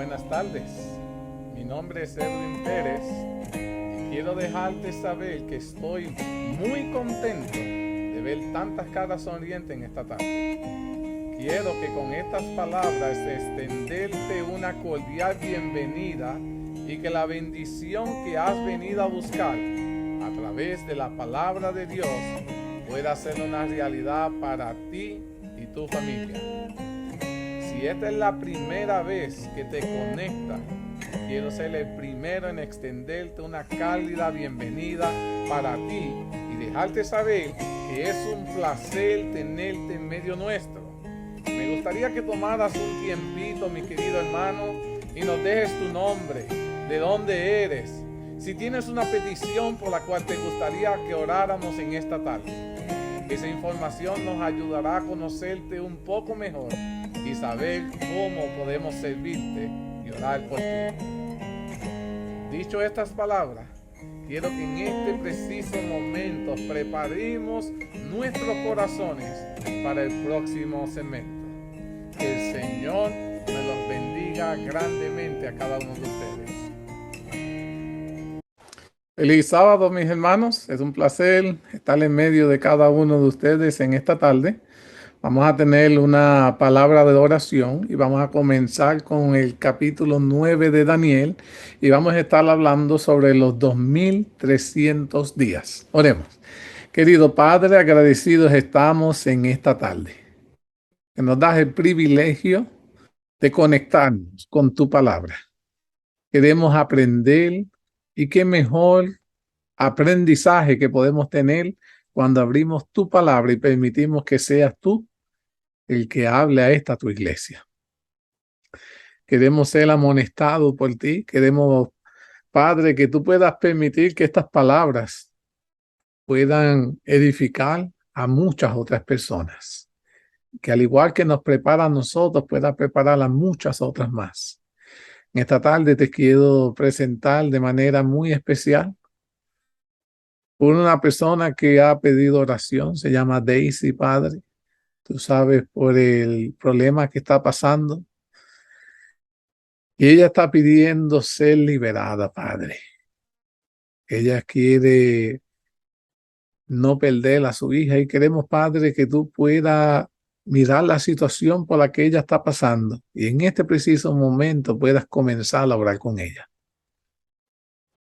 Buenas tardes, mi nombre es Edwin Pérez y quiero dejarte saber que estoy muy contento de ver tantas caras sonrientes en esta tarde. Quiero que con estas palabras extenderte una cordial bienvenida y que la bendición que has venido a buscar a través de la palabra de Dios pueda ser una realidad para ti y tu familia. Si esta es la primera vez que te conectas, quiero ser el primero en extenderte una cálida bienvenida para ti y dejarte saber que es un placer tenerte en medio nuestro. Me gustaría que tomaras un tiempito, mi querido hermano, y nos dejes tu nombre, de dónde eres, si tienes una petición por la cual te gustaría que oráramos en esta tarde. Esa información nos ayudará a conocerte un poco mejor y saber cómo podemos servirte y orar por ti. Dicho estas palabras, quiero que en este preciso momento preparemos nuestros corazones para el próximo segmento. Que el Señor me los bendiga grandemente a cada uno de ustedes. Feliz sábado, mis hermanos. Es un placer estar en medio de cada uno de ustedes en esta tarde. Vamos a tener una palabra de oración y vamos a comenzar con el capítulo 9 de Daniel y vamos a estar hablando sobre los 2300 días. Oremos. Querido Padre, agradecidos estamos en esta tarde, que nos das el privilegio de conectarnos con tu palabra. Queremos aprender y qué mejor aprendizaje que podemos tener cuando abrimos tu palabra y permitimos que seas tú el que hable a esta tu iglesia. Queremos ser amonestados por ti. Queremos, Padre, que tú puedas permitir que estas palabras puedan edificar a muchas otras personas. Que al igual que nos prepara a nosotros, pueda preparar a muchas otras más. En esta tarde te quiero presentar de manera muy especial por una persona que ha pedido oración. Se llama Daisy, Padre. Tú sabes por el problema que está pasando. Y ella está pidiendo ser liberada, Padre. Ella quiere no perder a su hija y queremos, Padre, que tú puedas mirar la situación por la que ella está pasando y en este preciso momento puedas comenzar a orar con ella.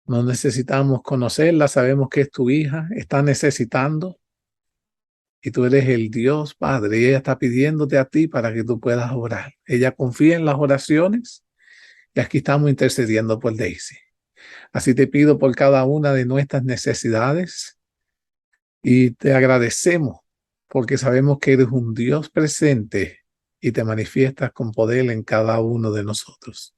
No necesitamos conocerla, sabemos que es tu hija, está necesitando y tú eres el Dios, Padre, y ella está pidiéndote a ti para que tú puedas orar. Ella confía en las oraciones y aquí estamos intercediendo por Daisy. Así te pido por cada una de nuestras necesidades y te agradecemos porque sabemos que eres un Dios presente y te manifiestas con poder en cada uno de nosotros.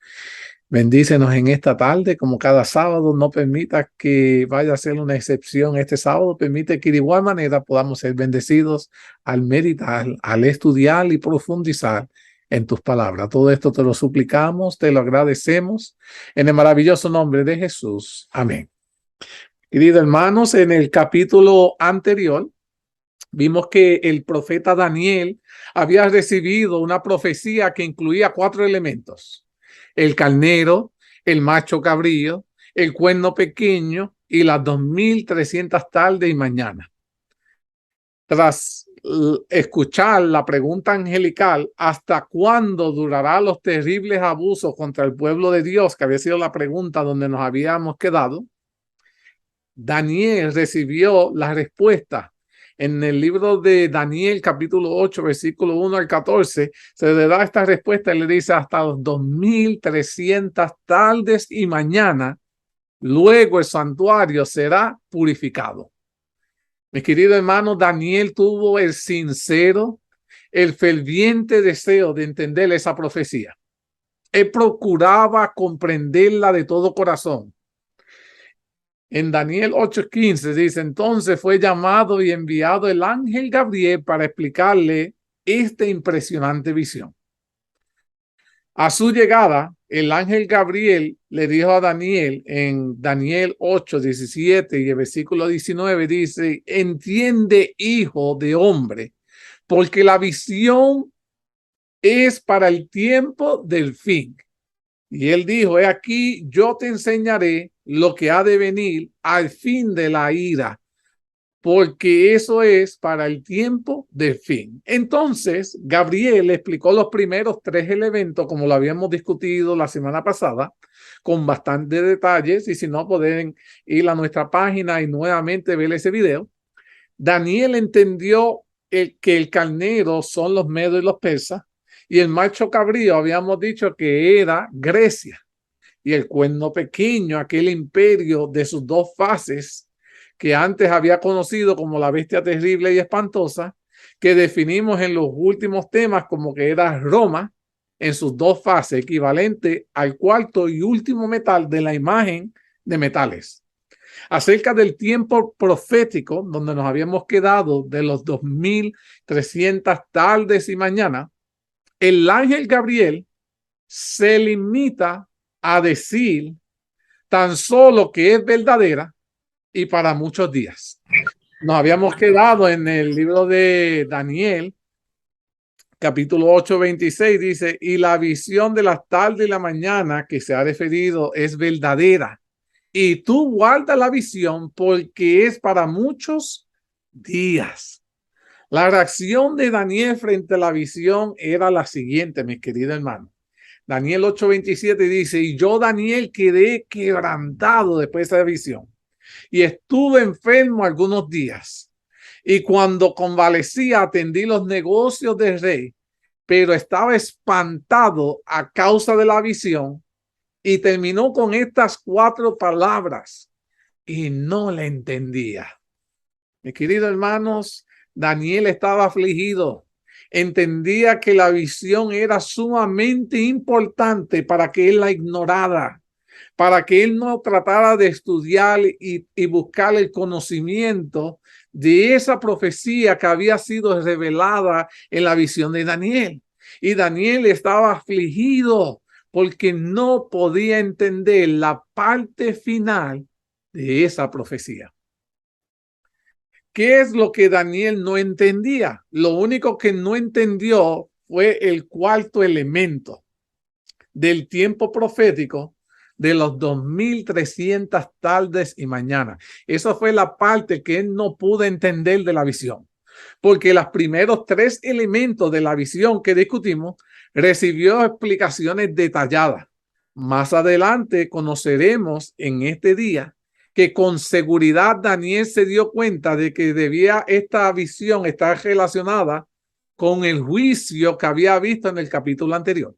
Bendícenos en esta tarde, como cada sábado. No permita que vaya a ser una excepción este sábado. Permite que de igual manera podamos ser bendecidos al meditar, al estudiar y profundizar en tus palabras. Todo esto te lo suplicamos, te lo agradecemos en el maravilloso nombre de Jesús. Amén. Queridos hermanos, en el capítulo anterior vimos que el profeta Daniel había recibido una profecía que incluía 4 elementos: el carnero, el macho cabrío, el cuerno pequeño y las 2300 tardes y mañana. Tras escuchar la pregunta angelical, ¿hasta cuándo durará los terribles abusos contra el pueblo de Dios? Que había sido la pregunta donde nos habíamos quedado. Daniel recibió la respuesta. En el libro de Daniel, capítulo 8, versículo 1 al 14, se le da esta respuesta y le dice: hasta los 2300 tardes y mañana, luego el santuario será purificado. Mi querido hermano, Daniel tuvo el sincero, el ferviente deseo de entender esa profecía. Él procuraba comprenderla de todo corazón. En Daniel 8:15 dice: entonces fue llamado y enviado el ángel Gabriel para explicarle esta impresionante visión. A su llegada, el ángel Gabriel le dijo a Daniel en Daniel 8:17 y el versículo 19 dice: entiende, hijo de hombre, porque la visión es para el tiempo del fin. Y él dijo, he aquí, yo te enseñaré lo que ha de venir al fin de la ira, porque eso es para el tiempo del fin. Entonces, Gabriel explicó los primeros tres elementos, como lo habíamos discutido la semana pasada, con bastantes detalles, y si no, pueden ir a nuestra página y nuevamente ver ese video. Daniel entendió que el carnero son los medos y los persas, y el macho cabrío habíamos dicho que era Grecia, y el cuerno pequeño, aquel imperio de sus dos fases que antes había conocido como la bestia terrible y espantosa, que definimos en los últimos temas como que era Roma en sus dos fases, equivalente al cuarto y último metal de la imagen de metales. Acerca del tiempo profético, donde nos habíamos quedado de los 2300 tardes y mañanas, el ángel Gabriel se limita a decir tan solo que es verdadera y para muchos días. Nos habíamos quedado en el libro de Daniel, capítulo 8, 26, dice, y la visión de la tarde y la mañana que se ha referido es verdadera. Y tú guarda la visión porque es para muchos días. La reacción de Daniel frente a la visión era la siguiente, mis queridos hermanos. Daniel 8:27 dice, y yo, Daniel, quedé quebrantado después de esa visión y estuve enfermo algunos días. Y cuando convalecía, atendí los negocios del rey, pero estaba espantado a causa de la visión. Y terminó con estas 4 palabras y no le entendía. Mis queridos hermanos, Daniel estaba afligido. Entendía que la visión era sumamente importante para que él la ignorara, para que él no tratara de estudiar y buscar el conocimiento de esa profecía que había sido revelada en la visión de Daniel. Y Daniel estaba afligido porque no podía entender la parte final de esa profecía. ¿Qué es lo que Daniel no entendía? Lo único que no entendió fue el cuarto elemento del tiempo profético de los 2300 tardes y mañanas. Esa fue la parte que él no pudo entender de la visión, porque los primeros 3 elementos de la visión que discutimos recibió explicaciones detalladas. Más adelante conoceremos en este día que con seguridad Daniel se dio cuenta de que debía esta visión estar relacionada con el juicio que había visto en el capítulo anterior.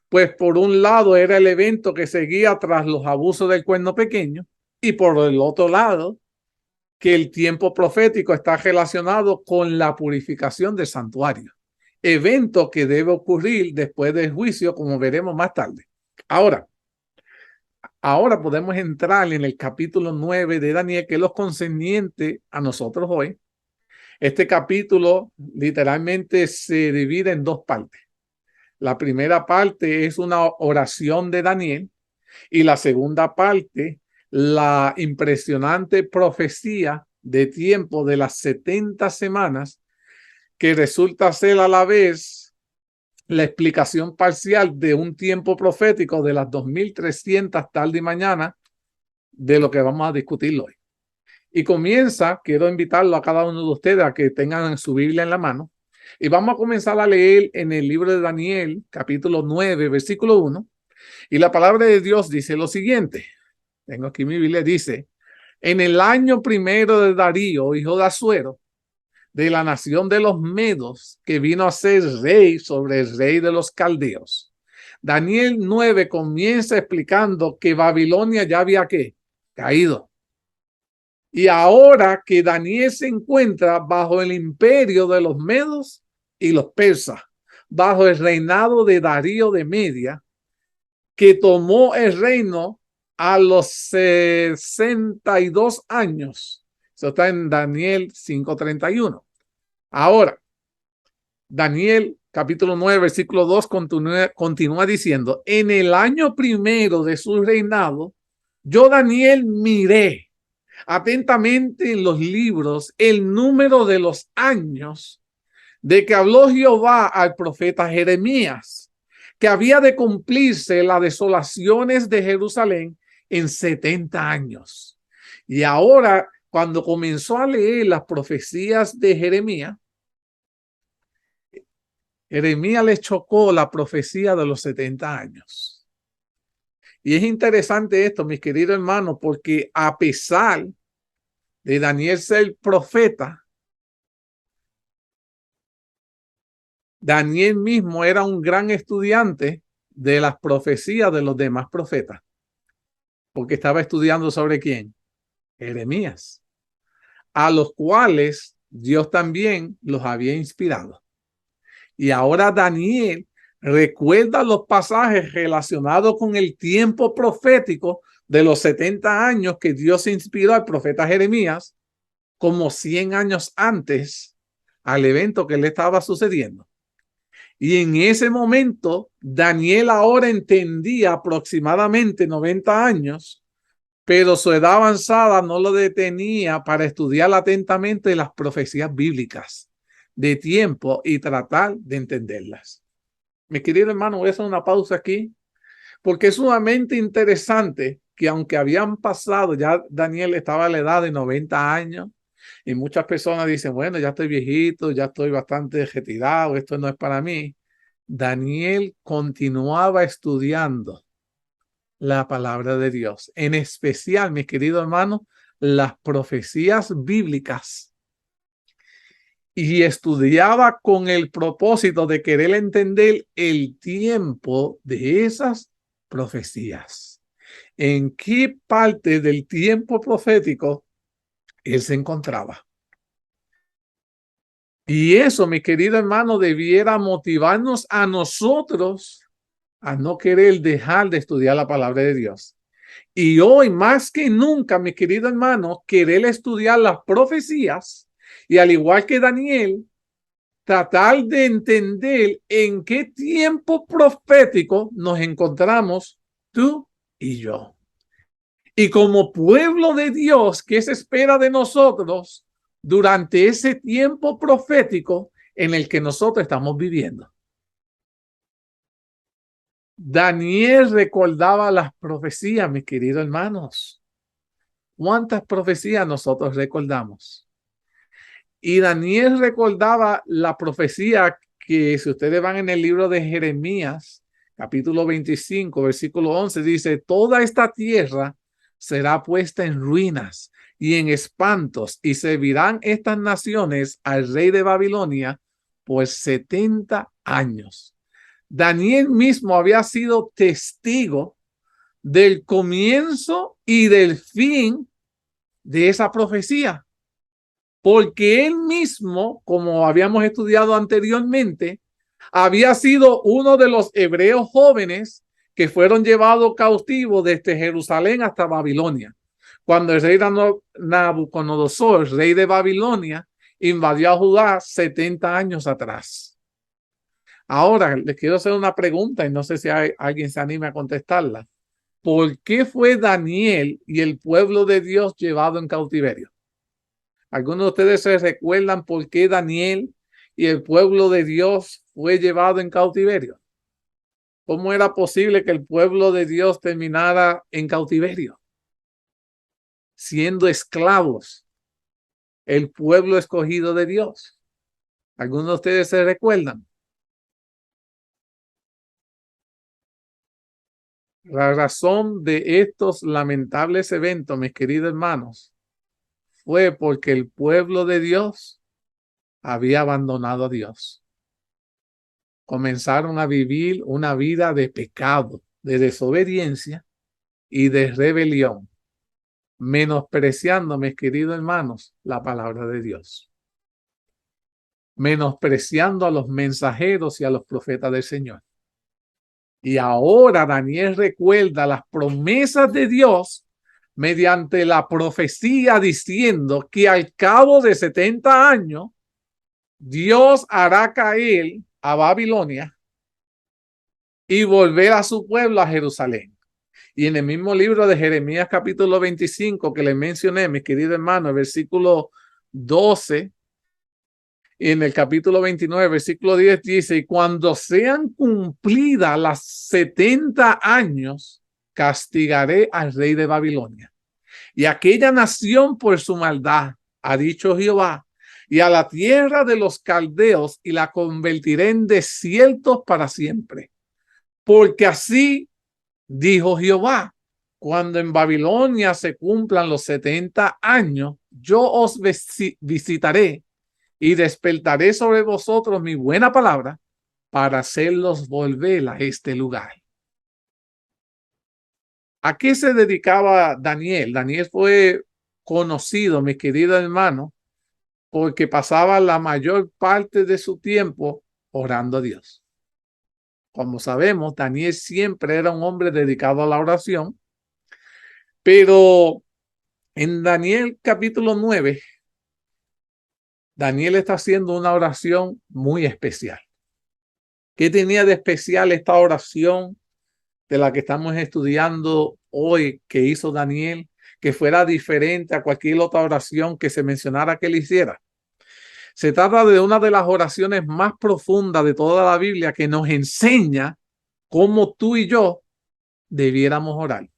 Pues por un lado era el evento que seguía tras los abusos del cuerno pequeño, y por el otro lado que el tiempo profético está relacionado con la purificación del santuario, evento que debe ocurrir después del juicio, como veremos más tarde. Ahora podemos entrar en el capítulo 9 de Daniel, que es lo concerniente a nosotros hoy. Este capítulo literalmente se divide en 2 partes. La primera parte es una oración de Daniel y la segunda parte, la impresionante profecía de tiempo de las 70 semanas, que resulta ser a la vez la explicación parcial de un tiempo profético de las 2300 tarde y mañana de lo que vamos a discutir hoy. Y comienza, quiero invitarlo a cada uno de ustedes a que tengan su Biblia en la mano. Y vamos a comenzar a leer en el libro de Daniel, capítulo 9, versículo 1. Y la palabra de Dios dice lo siguiente. Tengo aquí mi Biblia, dice, en el año primero de Darío, hijo de Asuero, de la nación de los Medos, que vino a ser rey sobre el rey de los caldeos. Daniel 9 comienza explicando que Babilonia ya había ¿qué? Caído. Y ahora que Daniel se encuentra bajo el imperio de los Medos y los persas, bajo el reinado de Darío de Media, que tomó el reino a los 62 años. Eso está en Daniel 5:31. Ahora, Daniel capítulo 9, versículo 2 continúa diciendo, en el año primero de su reinado, yo Daniel miré atentamente en los libros el número de los años de que habló Jehová al profeta Jeremías, que había de cumplirse las desolaciones de Jerusalén en 70 años. Y ahora, cuando comenzó a leer las profecías de Jeremías, Jeremías le chocó la profecía de los 70 años. Y es interesante esto, mis queridos hermanos, porque a pesar de Daniel ser profeta, Daniel mismo era un gran estudiante de las profecías de los demás profetas, porque estaba estudiando sobre quién, Jeremías, a los cuales Dios también los había inspirado. Y ahora Daniel recuerda los pasajes relacionados con el tiempo profético de los 70 años que Dios inspiró al profeta Jeremías como 100 años antes al evento que le estaba sucediendo. Y en ese momento, Daniel ahora entendía aproximadamente 90 años, pero su edad avanzada no lo detenía para estudiar atentamente las profecías bíblicas de tiempo y tratar de entenderlas. Mi querido hermano, voy a hacer una pausa aquí, porque es sumamente interesante que aunque habían pasado, ya Daniel estaba a la edad de 90 años, y muchas personas dicen, bueno, ya estoy viejito, ya estoy bastante retirado, esto no es para mí. Daniel continuaba estudiando la palabra de Dios, en especial, mis queridos hermanos, las profecías bíblicas, y estudiaba con el propósito de querer entender el tiempo de esas profecías. ¿En qué parte del tiempo profético él se encontraba? Y eso, mi querido hermano, debiera motivarnos a nosotros a no querer dejar de estudiar la palabra de Dios. Y hoy, más que nunca, mi querido hermano, querer estudiar las profecías y, al igual que Daniel, tratar de entender en qué tiempo profético nos encontramos tú y yo. Y como pueblo de Dios, ¿qué se espera de nosotros durante ese tiempo profético en el que nosotros estamos viviendo? Daniel recordaba las profecías, mis queridos hermanos. ¿Cuántas profecías nosotros recordamos? Y Daniel recordaba la profecía que, si ustedes van en el libro de Jeremías, capítulo 25, versículo 11, dice, toda esta tierra será puesta en ruinas y en espantos, y servirán estas naciones al rey de Babilonia por 70 años. Daniel mismo había sido testigo del comienzo y del fin de esa profecía, porque él mismo, como habíamos estudiado anteriormente, había sido uno de los hebreos jóvenes que fueron llevados cautivos desde Jerusalén hasta Babilonia, cuando el rey Nabucodonosor, rey de Babilonia, invadió a Judá 70 años atrás. Ahora, les quiero hacer una pregunta y no sé si alguien se anime a contestarla. ¿Por qué fue Daniel y el pueblo de Dios llevado en cautiverio? ¿Algunos de ustedes se recuerdan por qué Daniel y el pueblo de Dios fue llevado en cautiverio? ¿Cómo era posible que el pueblo de Dios terminara en cautiverio? Siendo esclavos, el pueblo escogido de Dios. ¿Algunos de ustedes se recuerdan? La razón de estos lamentables eventos, mis queridos hermanos, fue porque el pueblo de Dios había abandonado a Dios. Comenzaron a vivir una vida de pecado, de desobediencia y de rebelión, menospreciando, mis queridos hermanos, la palabra de Dios, menospreciando a los mensajeros y a los profetas del Señor. Y ahora Daniel recuerda las promesas de Dios mediante la profecía, diciendo que al cabo de 70 años Dios hará caer a Babilonia y volver a su pueblo a Jerusalén. Y en el mismo libro de Jeremías capítulo 25 que les mencioné, mis queridos hermanos, el versículo 12 Y en el capítulo 29, versículo 10 dice, y cuando sean cumplidas las 70 años, castigaré al rey de Babilonia y aquella nación por su maldad, ha dicho Jehová, y a la tierra de los caldeos, y la convertiré en desiertos para siempre. Porque así dijo Jehová, cuando en Babilonia se cumplan los 70 años, yo os visitaré y despertaré sobre vosotros mi buena palabra para hacerlos volver a este lugar. ¿A qué se dedicaba Daniel? Daniel fue conocido, mi querido hermano, porque pasaba la mayor parte de su tiempo orando a Dios. Como sabemos, Daniel siempre era un hombre dedicado a la oración, pero en Daniel capítulo 9, Daniel está haciendo una oración muy especial. ¿Qué tenía de especial esta oración de la que estamos estudiando hoy que hizo Daniel, que fuera diferente a cualquier otra oración que se mencionara que él hiciera? Se trata de una de las oraciones más profundas de toda la Biblia que nos enseña cómo tú y yo debiéramos orar.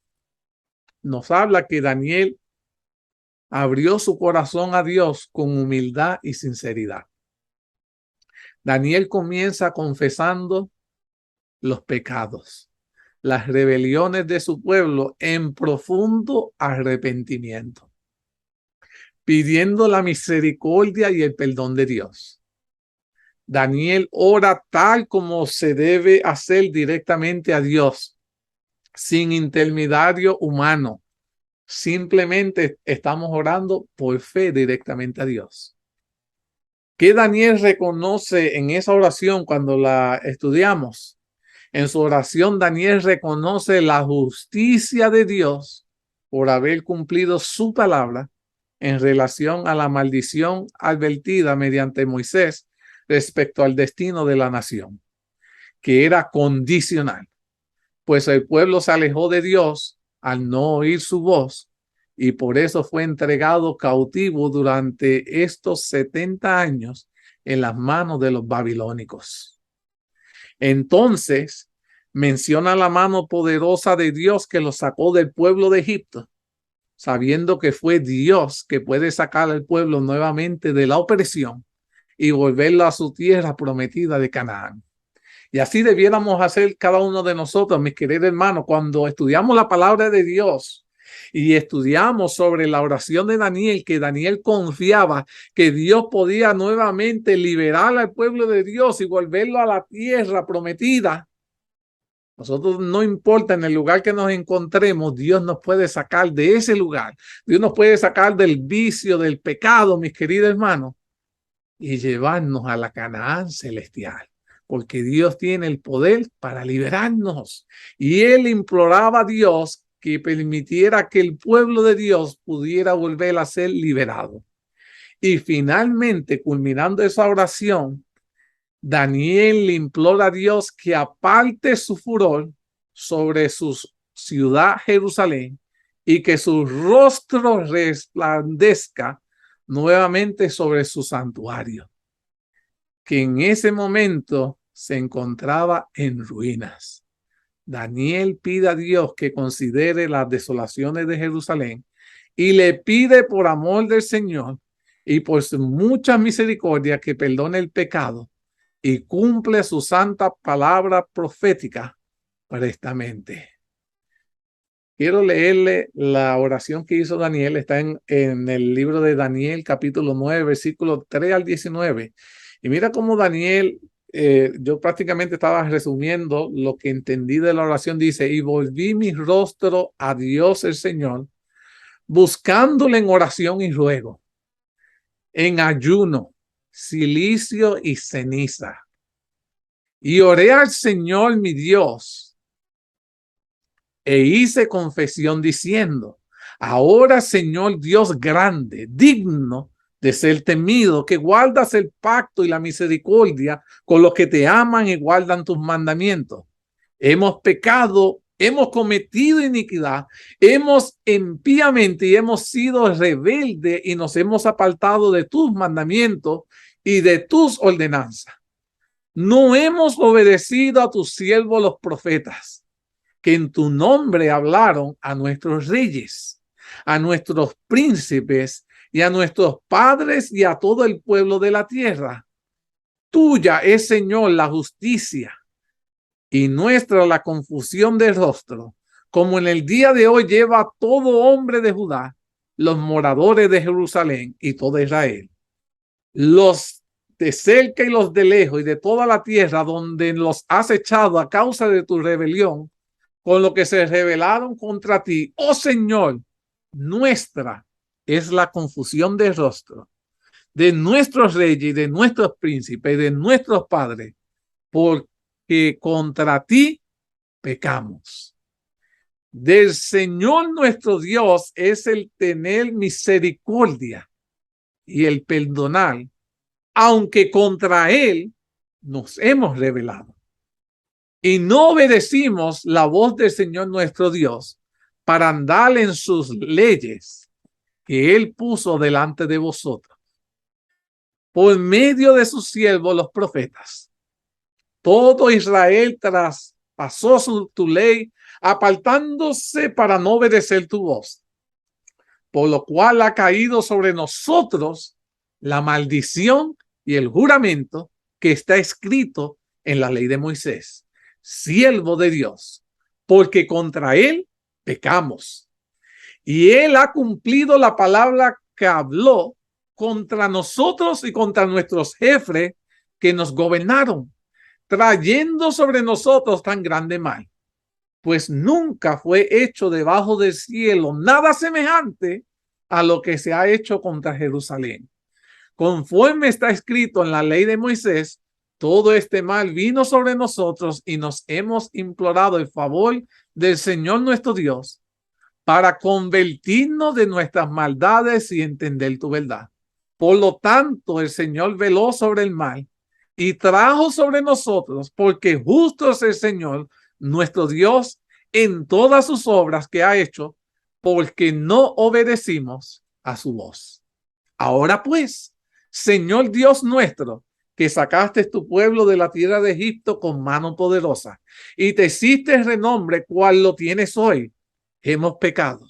Nos habla que Daniel abrió su corazón a Dios con humildad y sinceridad. Daniel comienza confesando los pecados, las rebeliones de su pueblo en profundo arrepentimiento, pidiendo la misericordia y el perdón de Dios. Daniel ora tal como se debe hacer directamente a Dios, sin intermediario humano. Simplemente estamos orando por fe directamente a Dios. ¿Qué Daniel reconoce en esa oración cuando la estudiamos? En su oración, Daniel reconoce la justicia de Dios por haber cumplido su palabra en relación a la maldición advertida mediante Moisés respecto al destino de la nación, que era condicional, pues el pueblo se alejó de Dios al no oír su voz y por eso fue entregado cautivo durante estos 70 años en las manos de los babilónicos. Entonces menciona la mano poderosa de Dios que los sacó del pueblo de Egipto, sabiendo que fue Dios que puede sacar al pueblo nuevamente de la opresión y volverlo a su tierra prometida de Canaán. Y así debiéramos hacer cada uno de nosotros, mis queridos hermanos, cuando estudiamos la palabra de Dios y estudiamos sobre la oración de Daniel, que Daniel confiaba que Dios podía nuevamente liberar al pueblo de Dios y volverlo a la tierra prometida. Nosotros, no importa en el lugar que nos encontremos, Dios nos puede sacar de ese lugar. Dios nos puede sacar del vicio, del pecado, mis queridos hermanos, y llevarnos a la Canaán celestial, porque Dios tiene el poder para liberarnos. Y él imploraba a Dios que permitiera que el pueblo de Dios pudiera volver a ser liberado. Y finalmente, culminando esa oración, Daniel le implora a Dios que aparte su furor sobre su ciudad Jerusalén y que su rostro resplandezca nuevamente sobre su santuario, que en ese momento se encontraba en ruinas. Daniel pide a Dios que considere las desolaciones de Jerusalén y le pide por amor del Señor y por su mucha misericordia que perdone el pecado y cumple su santa palabra profética prestamente. Quiero leerle la oración que hizo Daniel. Está en el libro de Daniel, capítulo 9, versículos 3 al 19. Y mira cómo Daniel, yo prácticamente estaba resumiendo lo que entendí de la oración. Dice, y volví mi rostro a Dios el Señor, buscándole en oración y ruego, en ayuno, cilicio y ceniza. Y oré al Señor mi Dios e hice confesión diciendo, ahora Señor Dios grande, digno de ser temido, que guardas el pacto y la misericordia con los que te aman y guardan tus mandamientos. Hemos pecado, hemos cometido iniquidad, hemos impíamente y hemos sido rebeldes y nos hemos apartado de tus mandamientos y de tus ordenanzas. No hemos obedecido a tus siervos los profetas, que en tu nombre hablaron a nuestros reyes, a nuestros príncipes y a nuestros padres y a todo el pueblo de la tierra. Tuya es, Señor, la justicia y nuestra la confusión de rostro, como en el día de hoy lleva todo hombre de Judá, los moradores de Jerusalén y todo Israel, los de cerca y los de lejos y de toda la tierra donde los has echado a causa de tu rebelión, con lo que se rebelaron contra ti. Oh Señor, nuestra es la confusión de rostro de nuestros reyes y de nuestros príncipes y de nuestros padres, porque contra ti pecamos. Del Señor nuestro Dios es el tener misericordia y el perdonar, aunque contra él nos hemos rebelado y no obedecimos la voz del Señor nuestro Dios para andar en sus leyes que él puso delante de vosotros por medio de sus siervos los profetas. Todo Israel traspasó tu ley, apartándose para no obedecer tu voz, por lo cual ha caído sobre nosotros la maldición y el juramento que está escrito en la ley de Moisés, siervo de Dios, porque contra él pecamos. Y él ha cumplido la palabra que habló contra nosotros y contra nuestros jefes que nos gobernaron, trayendo sobre nosotros tan grande mal, pues nunca fue hecho debajo del cielo nada semejante a lo que se ha hecho contra Jerusalén. Conforme está escrito en la ley de Moisés, todo este mal vino sobre nosotros y nos hemos implorado el favor del Señor nuestro Dios para convertirnos de nuestras maldades y entender tu verdad. Por lo tanto, el Señor veló sobre el mal y trajo sobre nosotros, porque justo es el Señor, nuestro Dios, en todas sus obras que ha hecho, porque no obedecimos a su voz. Ahora pues, Señor Dios nuestro, que sacaste tu pueblo de la tierra de Egipto con mano poderosa y te hiciste renombre cual lo tienes hoy, hemos pecado.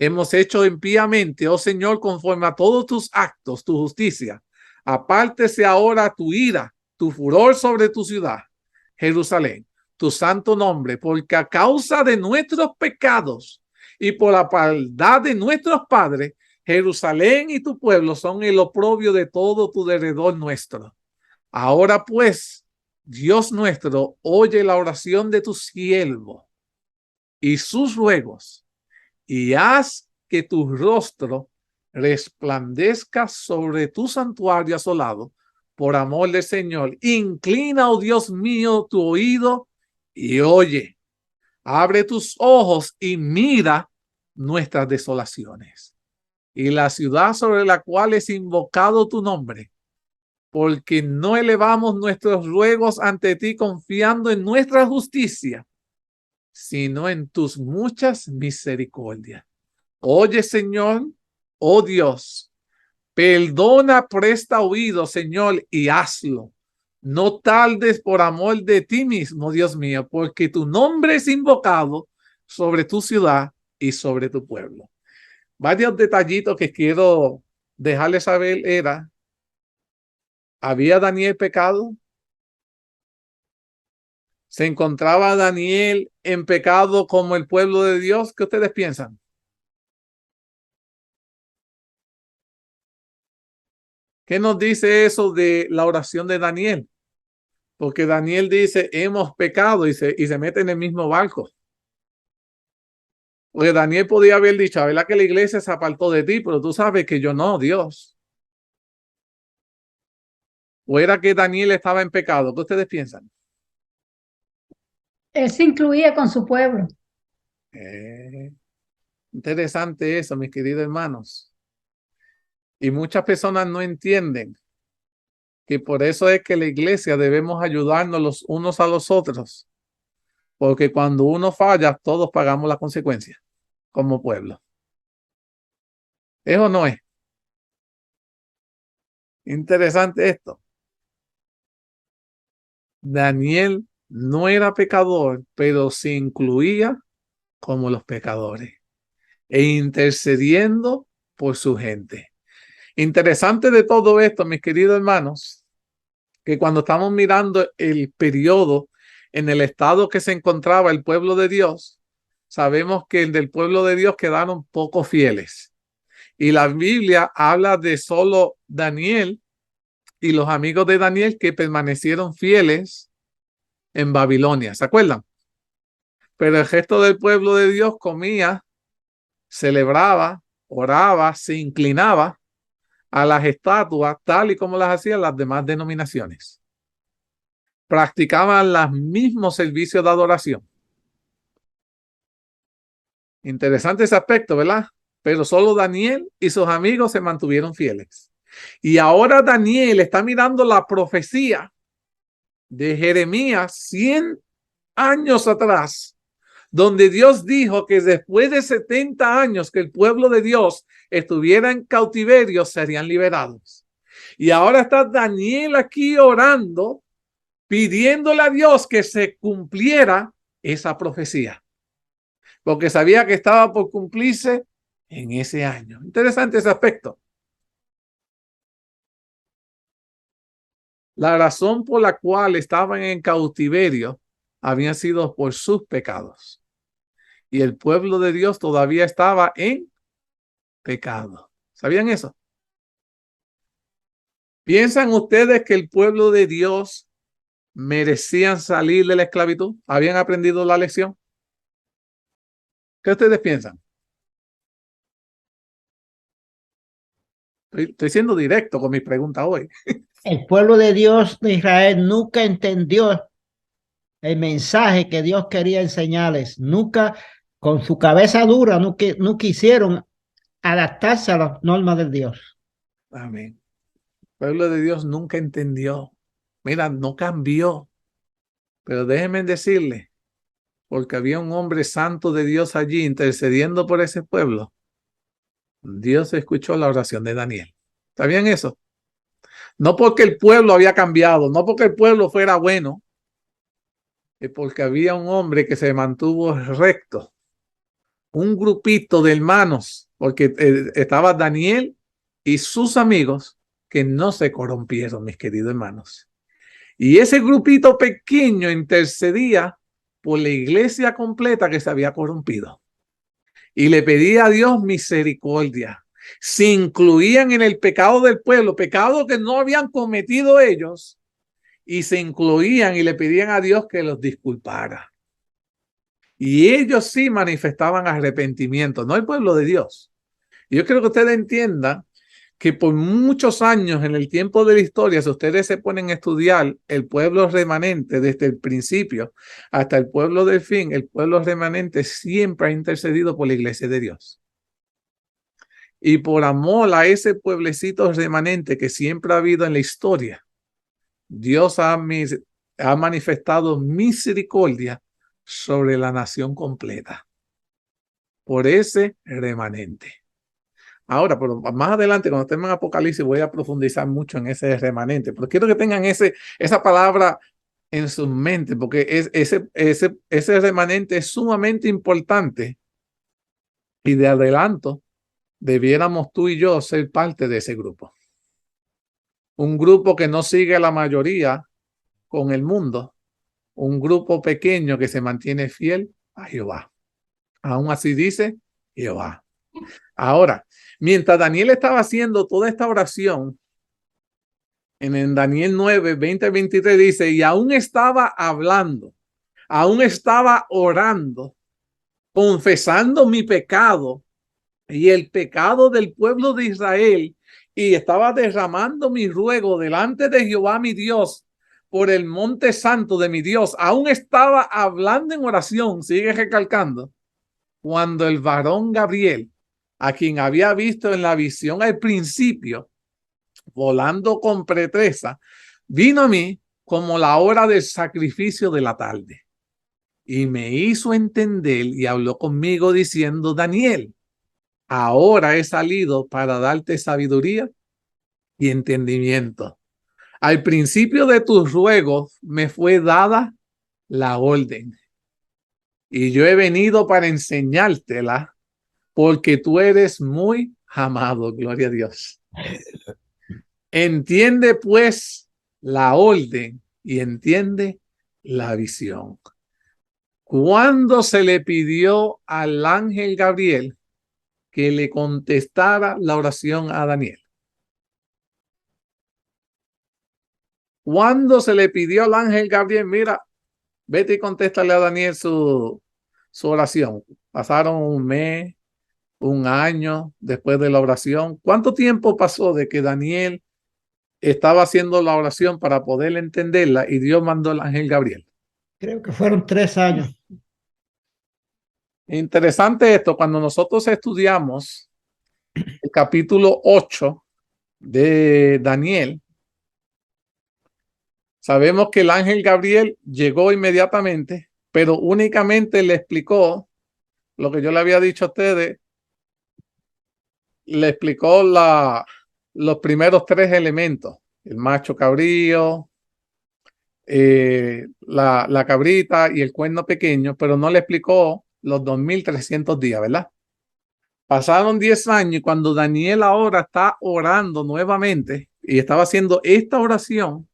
Hemos hecho impíamente, oh Señor, conforme a todos tus actos, tu justicia. Apártese ahora tu ira, tu furor sobre tu ciudad, Jerusalén, tu santo nombre, porque a causa de nuestros pecados y por la maldad de nuestros padres, Jerusalén y tu pueblo son el oprobio de todo tu derredor nuestro. Ahora pues, Dios nuestro, oye la oración de tu siervo y sus ruegos, y haz que tu rostro resplandezca sobre tu santuario asolado, por amor del Señor. Inclina, oh Dios mío, tu oído y oye. Abre tus ojos y mira nuestras desolaciones y la ciudad sobre la cual es invocado tu nombre, porque no elevamos nuestros ruegos ante ti confiando en nuestra justicia, sino en tus muchas misericordias. Oye, Señor, oh Dios, perdona, presta oído, Señor, y hazlo. No tardes por amor de ti mismo, Dios mío, porque tu nombre es invocado sobre tu ciudad y sobre tu pueblo. Varios detallitos que quiero dejarles saber era, ¿había Daniel pecado? ¿Se encontraba Daniel en pecado como el pueblo de Dios? ¿Qué ustedes piensan? ¿Qué nos dice eso de la oración de Daniel? Porque Daniel dice, hemos pecado y se mete en el mismo barco. Porque Daniel podía haber dicho, ¿verdad que la iglesia se apartó de ti? Pero tú sabes que yo no, Dios. ¿O era que Daniel estaba en pecado? ¿Qué ustedes piensan? Él se incluía con su pueblo. Eh, Interesante eso, mis queridos hermanos. Y muchas personas no entienden que por eso es que la iglesia debemos ayudarnos los unos a los otros. Porque cuando uno falla, todos pagamos la consecuencia como pueblo. ¿Eso no es? Interesante esto. Daniel no era pecador, pero se incluía como los pecadores e intercediendo por su gente. Interesante de todo esto, mis queridos hermanos, que cuando estamos mirando el periodo en el estado que se encontraba el pueblo de Dios, sabemos que del pueblo de Dios quedaron pocos fieles. Y la Biblia habla de solo Daniel y los amigos de Daniel que permanecieron fieles en Babilonia. ¿Se acuerdan? Pero el resto del pueblo de Dios comía, celebraba, oraba, se inclinaba a las estatuas tal y como las hacían las demás denominaciones. Practicaban los mismos servicios de adoración. Interesante ese aspecto, ¿verdad? Pero solo Daniel y sus amigos se mantuvieron fieles. Y ahora Daniel está mirando la profecía de Jeremías 100 años atrás, donde Dios dijo que después de 70 años que el pueblo de Dios estuviera en cautiverio, serían liberados. Y ahora está Daniel aquí orando, pidiéndole a Dios que se cumpliera esa profecía, porque sabía que estaba por cumplirse en ese año. Interesante ese aspecto. La razón por la cual estaban en cautiverio había sido por sus pecados. Y el pueblo de Dios todavía estaba en pecado. ¿Sabían eso? ¿Piensan ustedes que el pueblo de Dios merecían salir de la esclavitud? ¿Habían aprendido la lección? ¿Qué ustedes piensan? Estoy siendo directo con mi pregunta hoy. El pueblo de Dios de Israel nunca entendió el mensaje que Dios quería enseñarles. Nunca, con su cabeza dura, no quisieron adaptarse a las normas de Dios. Amén. El pueblo de Dios nunca entendió. Mira, no cambió. Pero déjenme decirle, porque había un hombre santo de Dios allí intercediendo por ese pueblo, Dios escuchó la oración de Daniel. ¿Sabían eso? No porque el pueblo había cambiado, no porque el pueblo fuera bueno, es porque había un hombre que se mantuvo recto, un grupito de hermanos, porque estaba Daniel y sus amigos que no se corrompieron, mis queridos hermanos. Y ese grupito pequeño intercedía por la iglesia completa que se había corrompido. Y le pedía a Dios misericordia. Se incluían en el pecado del pueblo, pecado que no habían cometido ellos, y se incluían y le pedían a Dios que los disculpara. Y ellos sí manifestaban arrepentimiento, no el pueblo de Dios. Y yo creo que ustedes entiendan que por muchos años en el tiempo de la historia, si ustedes se ponen a estudiar el pueblo remanente desde el principio hasta el pueblo del fin, el pueblo remanente siempre ha intercedido por la iglesia de Dios. Y por amor a ese pueblecito remanente que siempre ha habido en la historia, Dios ha manifestado misericordia sobre la nación completa por ese remanente. Ahora, pero más adelante, cuando estemos en Apocalipsis, voy a profundizar mucho en ese remanente, pero quiero que tengan esa palabra en su mente, porque ese remanente es sumamente importante y de adelanto debiéramos tú y yo ser parte de ese grupo. Un grupo que no sigue la mayoría con el mundo, un grupo pequeño que se mantiene fiel a Jehová. Aún así dice Jehová. Ahora, mientras Daniel estaba haciendo toda esta oración, en Daniel 9, 20 al 23 dice, y aún estaba hablando, aún estaba orando, confesando mi pecado y el pecado del pueblo de Israel, y estaba derramando mi ruego delante de Jehová mi Dios por el monte santo de mi Dios. Aún estaba hablando en oración, sigue recalcando, cuando el varón Gabriel, a quien había visto en la visión al principio, volando con pretreza, vino a mí como la hora del sacrificio de la tarde. Y me hizo entender y habló conmigo diciendo, Daniel, ahora he salido para darte sabiduría y entendimiento. Al principio de tus ruegos me fue dada la orden, y yo he venido para enseñártela, porque tú eres muy amado. Gloria a Dios. Entiende pues la orden y entiende la visión. Cuando se le pidió al ángel Gabriel que le contestara la oración a Daniel. Cuando se le pidió al ángel Gabriel, mira, vete y contéstale a Daniel su oración. Pasaron un mes, un año después de la oración. ¿Cuánto tiempo pasó de que Daniel estaba haciendo la oración para poder entenderla y Dios mandó al ángel Gabriel? Creo que fueron 3 años. Interesante esto, cuando nosotros estudiamos el capítulo 8 de Daniel, sabemos que el ángel Gabriel llegó inmediatamente, pero únicamente le explicó lo que yo le había dicho a ustedes, le explicó los primeros 3 elementos, el macho cabrío, la cabrita y el cuerno pequeño, pero no le explicó los 2300 días, ¿verdad? Pasaron 10 años y cuando Daniel ahora está orando nuevamente y estaba haciendo esta oración,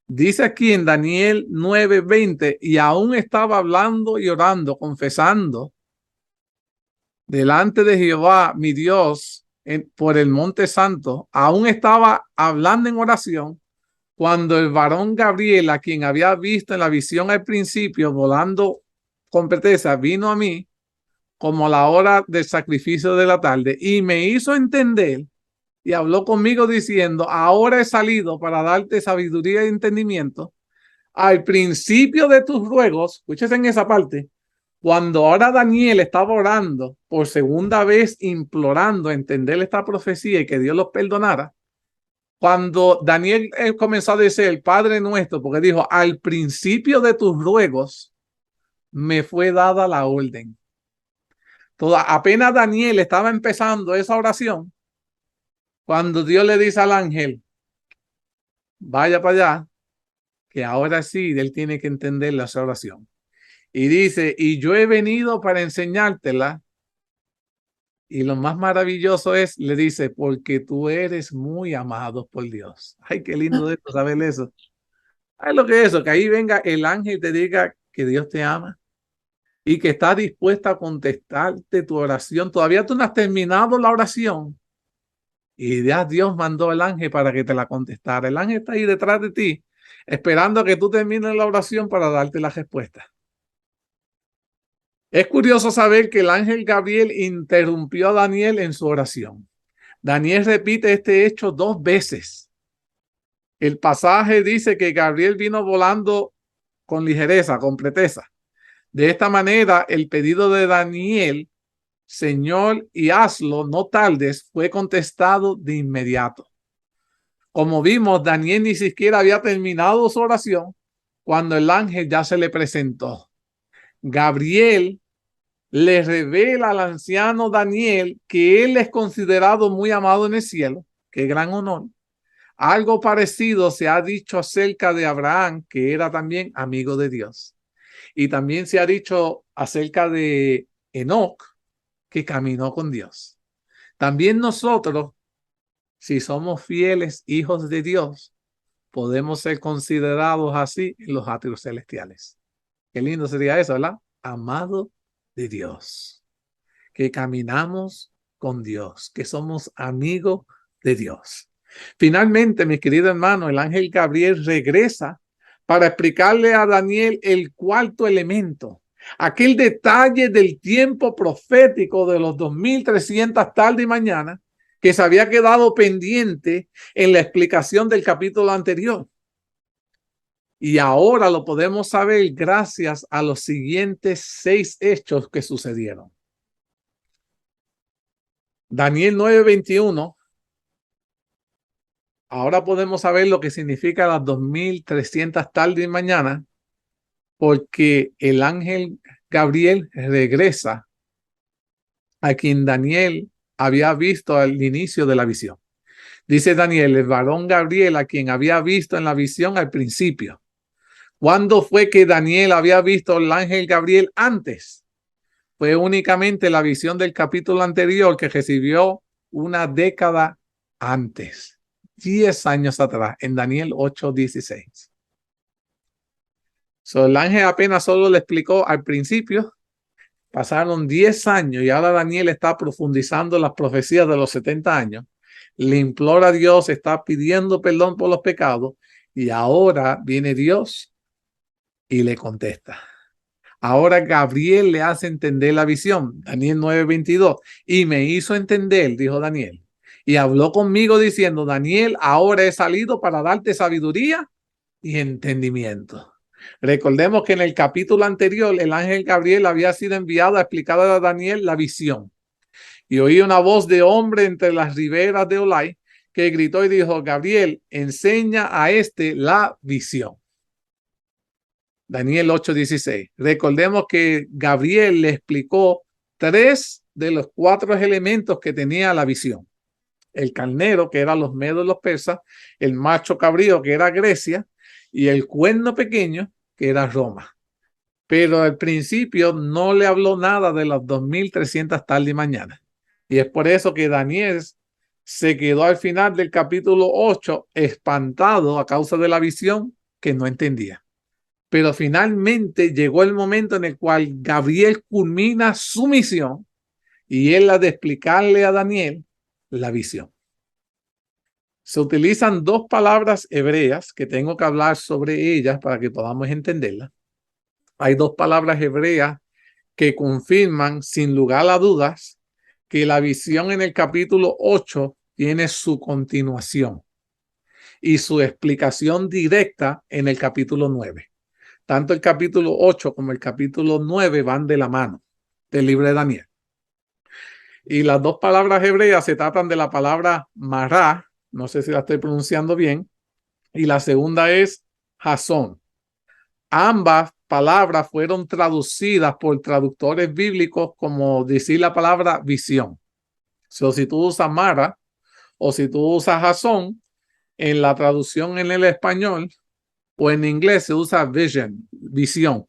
dice aquí en Daniel 9:20, y aún estaba hablando y orando, confesando delante de Jehová, mi Dios, por el monte santo, aún estaba hablando en oración, cuando el varón Gabriel, a quien había visto en la visión al principio, volando con presteza, vino a mí como a la hora del sacrificio de la tarde y me hizo entender y habló conmigo diciendo, ahora he salido para darte sabiduría y entendimiento. Al principio de tus ruegos, escúchese en esa parte, cuando ahora Daniel estaba orando por segunda vez, implorando entender esta profecía y que Dios los perdonara, cuando Daniel comenzó a decir el Padre nuestro, porque dijo, al principio de tus ruegos me fue dada la orden. Apenas Daniel estaba empezando esa oración, cuando Dios le dice al ángel, vaya para allá, que ahora sí, él tiene que entender la oración. Y dice, y yo he venido para enseñártela. Y lo más maravilloso es, le dice, porque tú eres muy amado por Dios. Ay, qué lindo de esto, saber eso. Ay, lo que es eso, que ahí venga el ángel y te diga que Dios te ama y que está dispuesta a contestarte tu oración. Todavía tú no has terminado la oración y ya Dios mandó al ángel para que te la contestara. El ángel está ahí detrás de ti, esperando a que tú termines la oración para darte la respuesta. Es curioso saber que el ángel Gabriel interrumpió a Daniel en su oración. Daniel repite este hecho 2 veces. El pasaje dice que Gabriel vino volando con ligereza, con presteza. De esta manera, el pedido de Daniel, Señor, y hazlo, no tardes, fue contestado de inmediato. Como vimos, Daniel ni siquiera había terminado su oración cuando el ángel ya se le presentó. Gabriel le revela al anciano Daniel que él es considerado muy amado en el cielo. Qué gran honor. Algo parecido se ha dicho acerca de Abraham, que era también amigo de Dios. Y también se ha dicho acerca de Enoc, que caminó con Dios. También nosotros, si somos fieles hijos de Dios, podemos ser considerados así en los atrios celestiales. Qué lindo sería eso, ¿verdad? Amado de Dios, que caminamos con Dios, que somos amigos de Dios. Finalmente, mi querido hermano, el ángel Gabriel regresa para explicarle a Daniel el 4º elemento, aquel detalle del tiempo profético de los 2300 tarde y mañana que se había quedado pendiente en la explicación del capítulo anterior. Y ahora lo podemos saber gracias a los siguientes 6 hechos que sucedieron. Daniel 9:21. Ahora podemos saber lo que significa las 2300 tarde y mañana, porque el ángel Gabriel regresa a quien Daniel había visto al inicio de la visión. Dice Daniel, el varón Gabriel, a quien había visto en la visión al principio. ¿Cuándo fue que Daniel había visto al ángel Gabriel antes? Fue únicamente la visión del capítulo anterior que recibió una década antes, 10 años atrás, en Daniel 8:16. El ángel apenas solo le explicó al principio. Pasaron 10 años y ahora Daniel está profundizando las profecías de los 70 años. Le implora a Dios, está pidiendo perdón por los pecados y ahora viene Dios y le contesta. Ahora Gabriel le hace entender la visión. Daniel 9:22. Y me hizo entender, dijo Daniel, y habló conmigo diciendo, Daniel, ahora he salido para darte sabiduría y entendimiento. Recordemos que en el capítulo anterior el ángel Gabriel había sido enviado a explicar a Daniel la visión. Y oí una voz de hombre entre las riberas de Olai que gritó y dijo, Gabriel, enseña a este la visión. Daniel 8:16. Recordemos que Gabriel le explicó 3 de los 4 elementos que tenía la visión. El carnero, que eran los medos y los persas, el macho cabrío, que era Grecia, y el cuerno pequeño, que era Roma. Pero al principio no le habló nada de las 2300 tardes y mañanas. Y es por eso que Daniel se quedó al final del capítulo 8 espantado a causa de la visión que no entendía. Pero finalmente llegó el momento en el cual Gabriel culmina su misión y es la de explicarle a Daniel la visión. Se utilizan 2 palabras hebreas que tengo que hablar sobre ellas para que podamos entenderlas. Hay 2 palabras hebreas que confirman sin lugar a dudas que la visión en el capítulo 8 tiene su continuación y su explicación directa en el capítulo 9. Tanto el capítulo 8 como el capítulo 9 van de la mano del libro de Daniel. Y las 2 palabras hebreas se tratan de la palabra mará, no sé si la estoy pronunciando bien, y la segunda es jasón. Ambas palabras fueron traducidas por traductores bíblicos como decir la palabra visión. Si tú usas Mara o si tú usas jasón, en la traducción en el español o en inglés se usa vision, visión.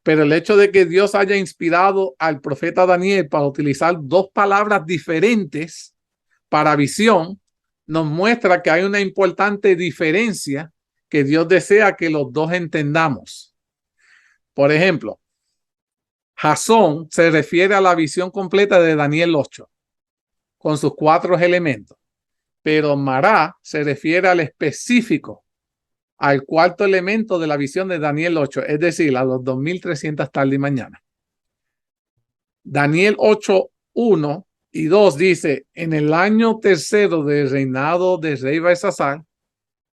Pero el hecho de que Dios haya inspirado al profeta Daniel para utilizar 2 palabras diferentes para visión, nos muestra que hay una importante diferencia que Dios desea que los 2 entendamos. Por ejemplo, jasón se refiere a la visión completa de Daniel 8, con sus 4 elementos. Pero mará se refiere al específico, al 4º elemento de la visión de Daniel 8, es decir, a los 2300 tardes y mañana. Daniel 8:1 y 2 dice, en el año 3º del reinado de rey Belsasar,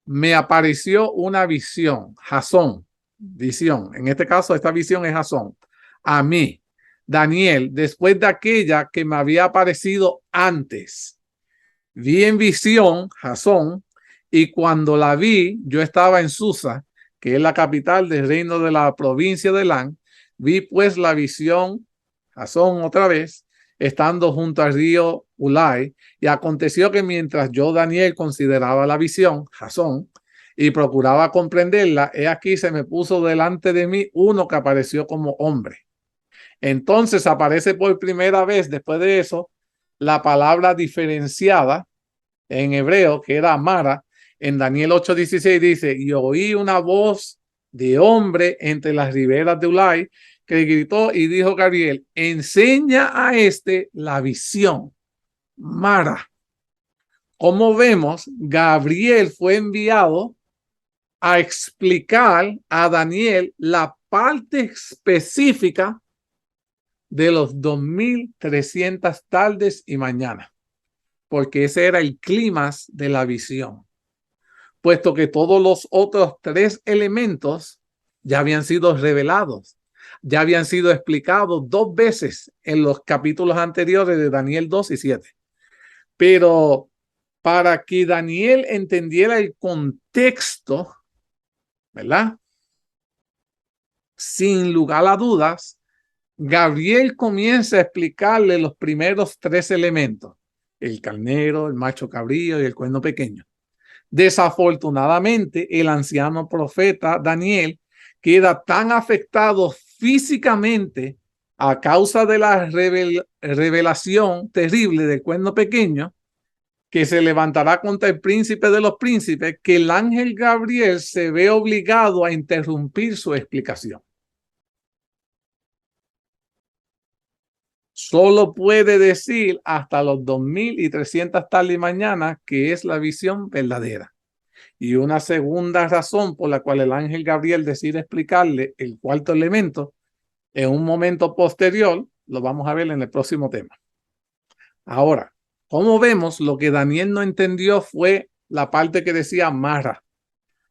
me apareció una visión, jasón, visión. En este caso, esta visión es jasón. A mí, Daniel, después de aquella que me había aparecido antes. Vi en visión, jasón, y cuando la vi, yo estaba en Susa, que es la capital del reino de la provincia de Elán. Vi pues la visión, jasón otra vez, estando junto al río Ulai, y aconteció que mientras yo, Daniel, consideraba la visión, jasón, y procuraba comprenderla, he aquí se me puso delante de mí uno que apareció como hombre. Entonces aparece por primera vez después de eso la palabra diferenciada en hebreo, que era Mara. En Daniel 8:16 dice, y oí una voz de hombre entre las riberas de Ulai que gritó y dijo Gabriel, enseña a este la visión. Mara. Como vemos, Gabriel fue enviado a explicar a Daniel la parte específica de los 2300 tardes y mañanas, porque ese era el clímax de la visión, puesto que todos los otros 3 elementos ya habían sido revelados, ya habían sido explicados 2 veces en los capítulos anteriores de Daniel 2 y 7. Pero para que Daniel entendiera el contexto, ¿verdad? Sin lugar a dudas, Gabriel comienza a explicarle los primeros 3 elementos. el carnero, el macho cabrío y el cuerno pequeño. Desafortunadamente, el anciano profeta Daniel queda tan afectado físicamente a causa de la revelación terrible del cuerno pequeño, que se levantará contra el príncipe de los príncipes, que el ángel Gabriel se ve obligado a interrumpir su explicación. Solo puede decir hasta los 2300 tardes y mañanas que es la visión verdadera. Y una segunda razón por la cual el ángel Gabriel decide explicarle el cuarto elemento en un momento posterior, lo vamos a ver en el próximo tema. Ahora, como vemos, lo que Daniel no entendió fue la parte que decía Marra,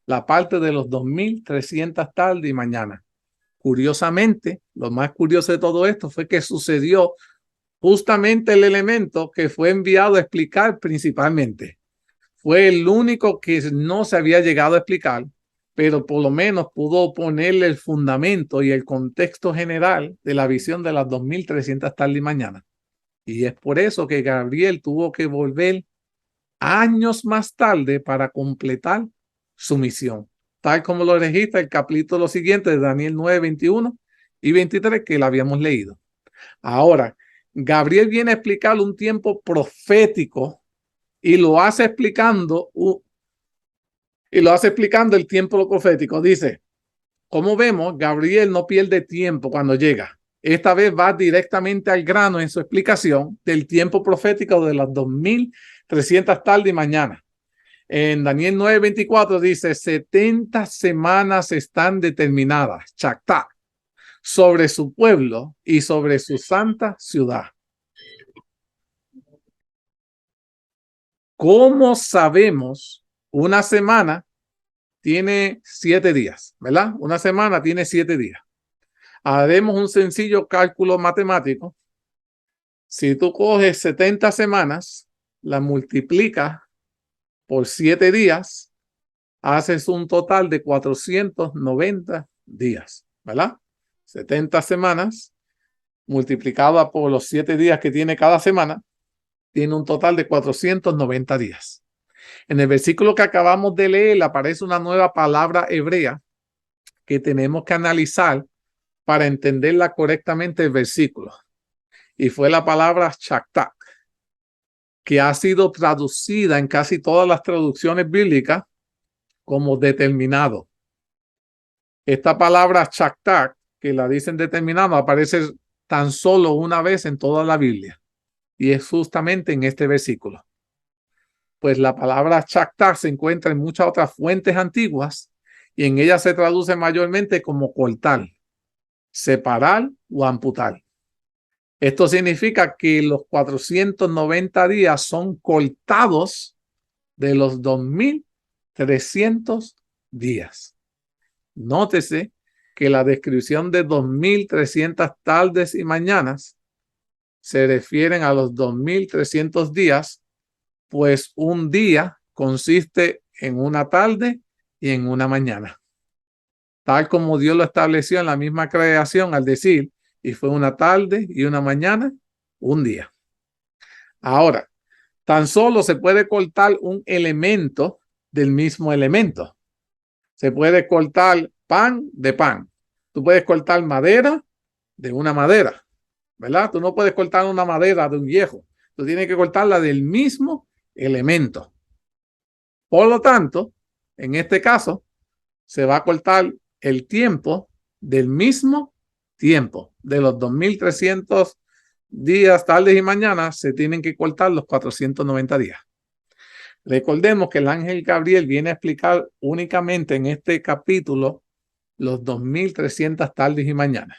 la parte de los 2300 tardes y mañana. Curiosamente, lo más curioso de todo esto fue que sucedió justamente el elemento que fue enviado a explicar principalmente. Fue el único que no se había llegado a explicar, pero por lo menos pudo ponerle el fundamento y el contexto general de la visión de las 2300 tardes y mañana. Y es por eso que Gabriel tuvo que volver años más tarde para completar su misión, tal como lo registra el capítulo siguiente de Daniel 9, 21 y 23 que lo habíamos leído. Ahora, Gabriel viene a explicar un tiempo profético y lo hace explicando el tiempo profético. Dice, como vemos, Gabriel no pierde tiempo cuando llega. Esta vez va directamente al grano en su explicación del tiempo profético de las 2300 tardes y mañana. En Daniel 9:24 dice, 70 semanas están determinadas, Chactá, sobre su pueblo y sobre su santa ciudad. ¿Cómo sabemos? Una semana tiene 7 días, ¿verdad? Una semana tiene 7 días. Haremos un sencillo cálculo matemático. Si tú coges 70 semanas, la multiplicas por 7 días, haces un total de 490 días, ¿verdad? 70 semanas multiplicada por los 7 días que tiene cada semana, tiene un total de 490 días. En el versículo que acabamos de leer aparece una nueva palabra hebrea que tenemos que analizar para entenderla correctamente el versículo. Y fue la palabra Chactac, que ha sido traducida en casi todas las traducciones bíblicas como determinado. Esta palabra Chactac, que la dicen determinado, aparece tan solo una vez en toda la Biblia. Y es justamente en este versículo. Pues la palabra Chactac se encuentra en muchas otras fuentes antiguas y en ella se traduce mayormente como cortar, separar o amputar. Esto significa que los 490 días son cortados de los 2300 días. Nótese que la descripción de 2300 tardes y mañanas se refieren a los 2300 días, pues un día consiste en una tarde y en una mañana, tal como Dios lo estableció en la misma creación al decir, y fue una tarde y una mañana, un día. Ahora, tan solo se puede cortar un elemento del mismo elemento. Se puede cortar pan de pan. Tú puedes cortar madera de una madera, ¿verdad? Tú no puedes cortar una madera de un viejo. Tú tienes que cortarla del mismo elemento. Por lo tanto, en este caso, se va a cortar el tiempo del mismo tiempo. De los 2300 días, tardes y mañanas, se tienen que cortar los 490 días. Recordemos que el ángel Gabriel viene a explicar únicamente en este capítulo los 2300 tardes y mañanas.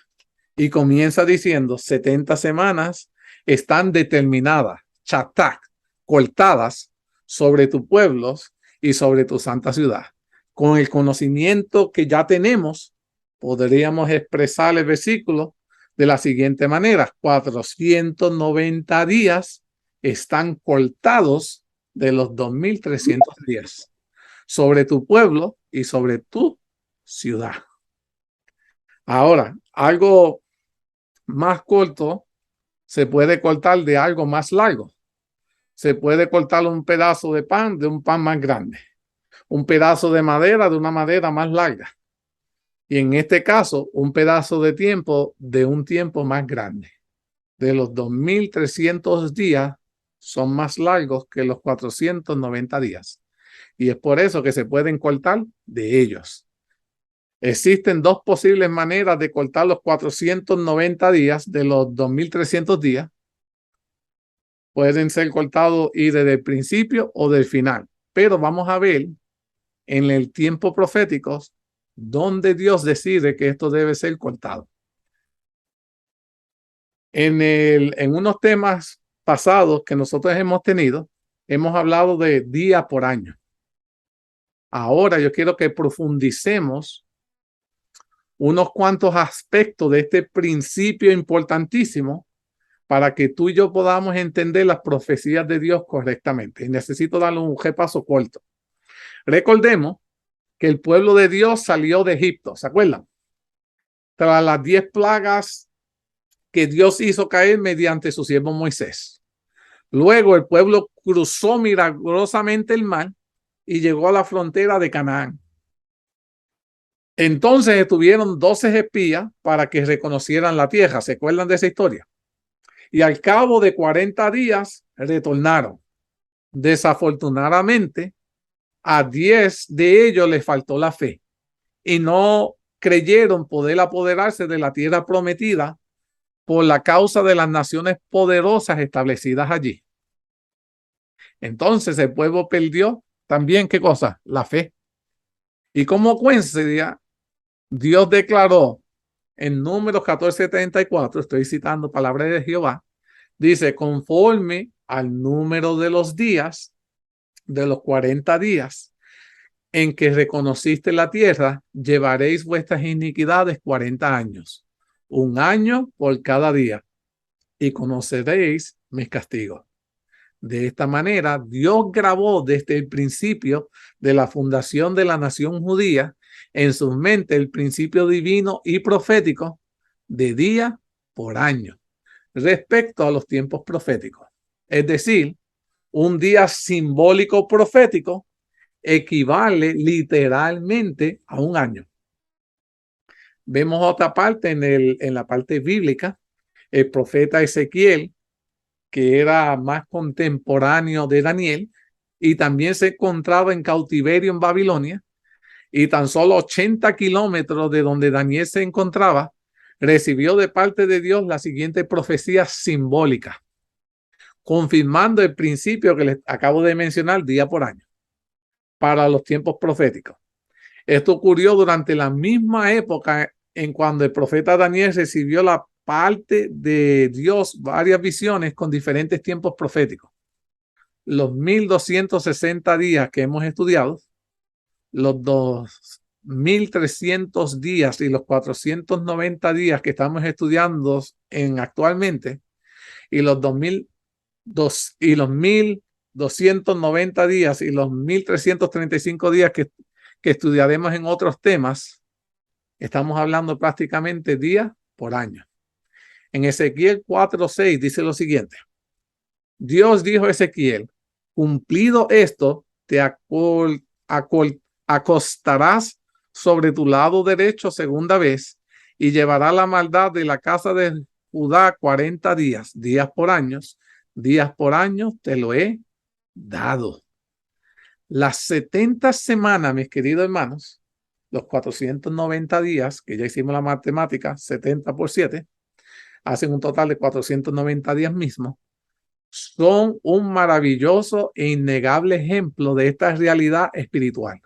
Y comienza diciendo, 70 semanas están determinadas, chatak, cortadas sobre tus pueblos y sobre tu santa ciudad. Con el conocimiento que ya tenemos, podríamos expresar el versículo de la siguiente manera. 490 días están cortados de los 2300 días sobre tu pueblo y sobre tu ciudad. Ahora, algo más corto se puede cortar de algo más largo. se puede cortar un pedazo de pan de un pan más grande, un pedazo de madera de una madera más larga. Y en este caso, un pedazo de tiempo de un tiempo más grande. De los 2300 días son más largos que los 490 días. Y es por eso que se pueden cortar de ellos. Existen dos posibles maneras de cortar los 490 días de los 2300 días. Pueden ser cortados y desde el principio o del final. Pero vamos a ver en el tiempo profético donde Dios decide que esto debe ser cortado. En unos temas pasados que nosotros hemos tenido, hemos hablado de día por año. Ahora yo quiero que profundicemos unos cuantos aspectos de este principio importantísimo para que tú y yo podamos entender las profecías de Dios correctamente. Y necesito darle un repaso corto. Recordemos que el pueblo de Dios salió de Egipto, ¿se acuerdan? Tras las 10 plagas que Dios hizo caer mediante su siervo Moisés. Luego el pueblo cruzó milagrosamente el mar y llegó a la frontera de Canaán. Entonces estuvieron 12 espías para que reconocieran la tierra. ¿Se acuerdan de esa historia? Y al cabo de 40 días retornaron. Desafortunadamente, a 10 de ellos les faltó la fe y no creyeron poder apoderarse de la tierra prometida por la causa de las naciones poderosas establecidas allí. Entonces el pueblo perdió también, ¿qué cosa? La fe. Y como consecuencia, Dios declaró en Números 14:34, estoy citando palabras de Jehová, dice, conforme al número de los días, de los 40 días, en que reconociste la tierra, llevaréis vuestras iniquidades 40 años, un año por cada día, y conoceréis mis castigos. De esta manera, Dios grabó desde el principio de la fundación de la nación judía en su mente el principio divino y profético de día por año respecto a los tiempos proféticos. Es decir, un día simbólico profético equivale literalmente a un año. Vemos otra parte en la parte bíblica, el profeta Ezequiel, que era más contemporáneo de Daniel, y también se encontraba en cautiverio en Babilonia, y tan solo 80 kilómetros de donde Daniel se encontraba, recibió de parte de Dios la siguiente profecía simbólica, confirmando el principio que les acabo de mencionar día por año para los tiempos proféticos. Esto ocurrió durante la misma época en cuando el profeta Daniel recibió la parte de Dios varias visiones con diferentes tiempos proféticos. Los 1260 días que hemos estudiado, los 2300 días y los 490 días que estamos estudiando actualmente, y los 1290 días y los 1335 días que estudiaremos en otros temas, estamos hablando prácticamente día por año. En Ezequiel 4:6 dice lo siguiente: Dios dijo a Ezequiel, cumplido esto, te acostarás sobre tu lado derecho segunda vez y llevará la maldad de la casa de Judá 40 días, días por año te lo he dado. Las 70 semanas, mis queridos hermanos, los 490 días, que ya hicimos la matemática, 70 por 7, hacen un total de 490 días mismos, son un maravilloso e innegable ejemplo de esta realidad espiritual,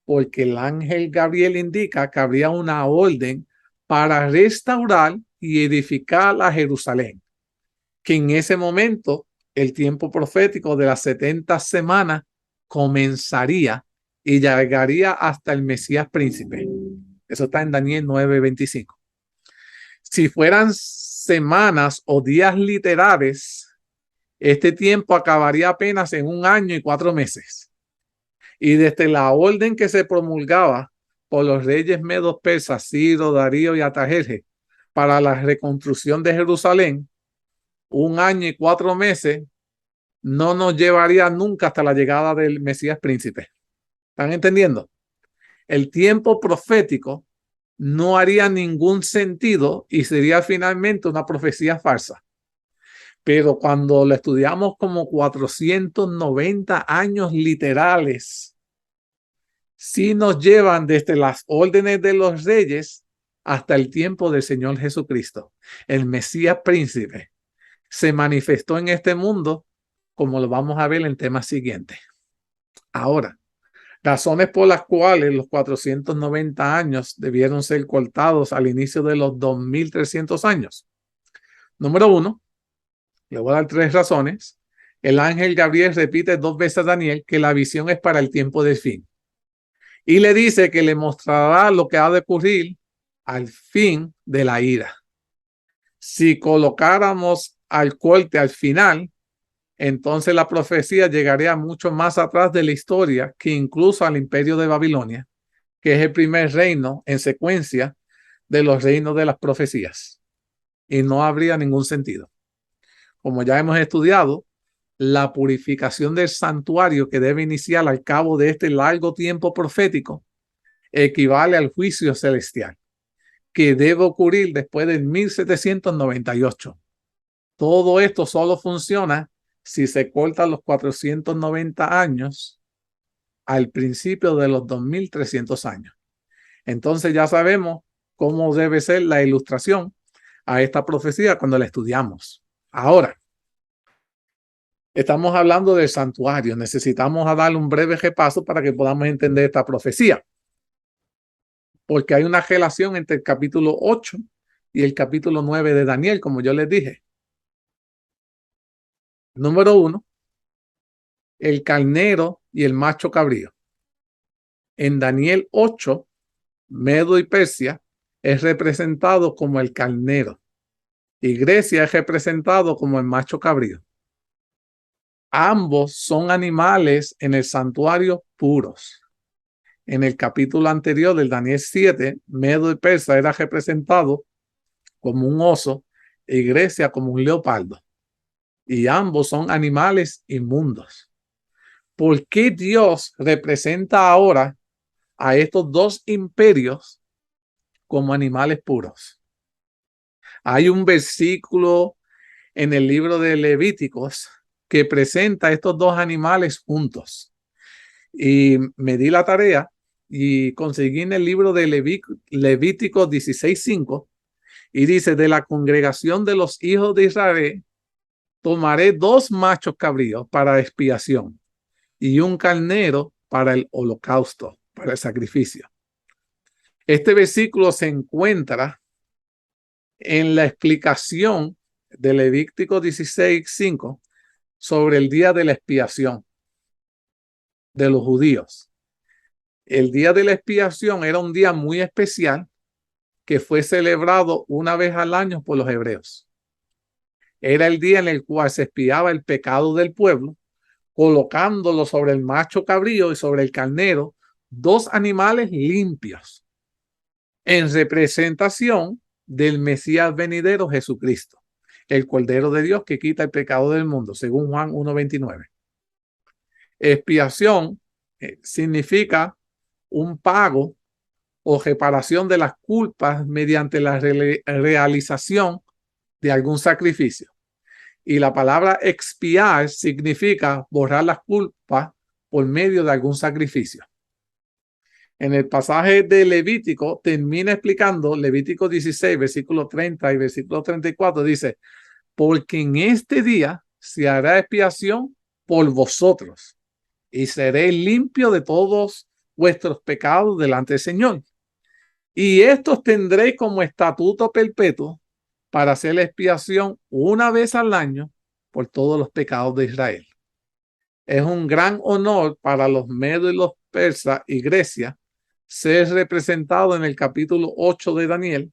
porque el ángel Gabriel indica que habría una orden para restaurar y edificar a Jerusalén, que en ese momento el tiempo profético de las 70 semanas comenzaría y llegaría hasta el Mesías príncipe. Eso está en Daniel 9:25. Si fueran semanas o días literales, este tiempo acabaría apenas en 1 año y 4 meses. Y desde la orden que se promulgaba por los reyes medos persas, Ciro, Darío y Artajerjes para la reconstrucción de Jerusalén, 1 año y 4 meses no nos llevaría nunca hasta la llegada del Mesías príncipe. ¿Están entendiendo? El tiempo profético no haría ningún sentido y sería finalmente una profecía falsa. Pero cuando lo estudiamos como 490 años literales, sí nos llevan desde las órdenes de los reyes hasta el tiempo del Señor Jesucristo. El Mesías príncipe se manifestó en este mundo, como lo vamos a ver en el tema siguiente. Ahora, razones por las cuales los 490 años debieron ser cortados al inicio de los 2300 años. Número 1, le voy a dar 3 razones. El ángel Gabriel repite 2 veces a Daniel que la visión es para el tiempo del fin. Y le dice que le mostrará lo que ha de ocurrir al fin de la ira. Si colocáramos al corte al final, entonces la profecía llegaría mucho más atrás de la historia que incluso al imperio de Babilonia, que es el primer reino en secuencia de los reinos de las profecías. Y no habría ningún sentido. Como ya hemos estudiado, la purificación del santuario que debe iniciar al cabo de este largo tiempo profético equivale al juicio celestial, que debe ocurrir después del 1798. Todo esto solo funciona si se cortan los 490 años al principio de los 2300 años. Entonces ya sabemos cómo debe ser la ilustración a esta profecía cuando la estudiamos. Ahora, estamos hablando del santuario. Necesitamos darle un breve repaso para que podamos entender esta profecía. Porque hay una relación entre el capítulo 8 y el capítulo 9 de Daniel, como yo les dije. Número 1, el carnero y el macho cabrío. En Daniel 8, Medo y Persia es representado como el carnero y Grecia es representado como el macho cabrío. Ambos son animales en el santuario puros. En el capítulo anterior del Daniel 7, Medo y Persia era representado como un oso y Grecia como un leopardo. Y ambos son animales inmundos. ¿Por qué Dios representa ahora a estos dos imperios como animales puros? Hay un versículo en el libro de Levíticos que presenta a estos dos animales juntos. Y me di la tarea y conseguí en el libro de Levítico 16:5 y dice: de la congregación de los hijos de Israel tomaré 2 machos cabríos para expiación y un carnero para el holocausto, para el sacrificio. Este versículo se encuentra en la explicación de Levítico 16:5 sobre el día de la expiación de los judíos. El día de la expiación era un día muy especial que fue celebrado una vez al año por los hebreos. Era el día en el cual se expiaba el pecado del pueblo, colocándolo sobre el macho cabrío y sobre el carnero, 2 animales limpios, en representación del Mesías venidero Jesucristo, el Cordero de Dios que quita el pecado del mundo, según Juan 1:29. Expiación significa un pago o reparación de las culpas mediante la realización de algún sacrificio. Y la palabra expiar significa borrar las culpas por medio de algún sacrificio. En el pasaje de Levítico termina explicando, Levítico 16, versículo 30 y versículo 34, dice: porque en este día se hará expiación por vosotros y seré limpio de todos vuestros pecados delante del Señor. Y estos tendréis como estatuto perpetuo para hacer la expiación una vez al año por todos los pecados de Israel. Es un gran honor para los medos y los persas y Grecia ser representado en el capítulo 8 de Daniel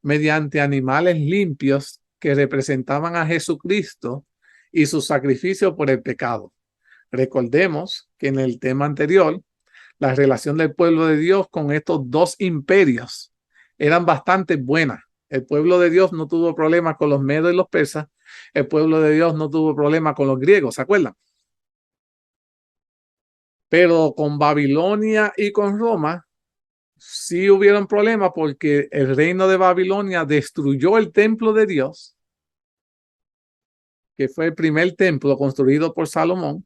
mediante animales limpios que representaban a Jesucristo y su sacrificio por el pecado. Recordemos que en el tema anterior, la relación del pueblo de Dios con estos dos imperios eran bastante buenas, El pueblo de Dios no tuvo problemas con los medos y los persas. El pueblo de Dios no tuvo problemas con los griegos, ¿se acuerdan? Pero con Babilonia y con Roma sí hubieron problemas porque el reino de Babilonia destruyó el templo de Dios, que fue el primer templo construido por Salomón.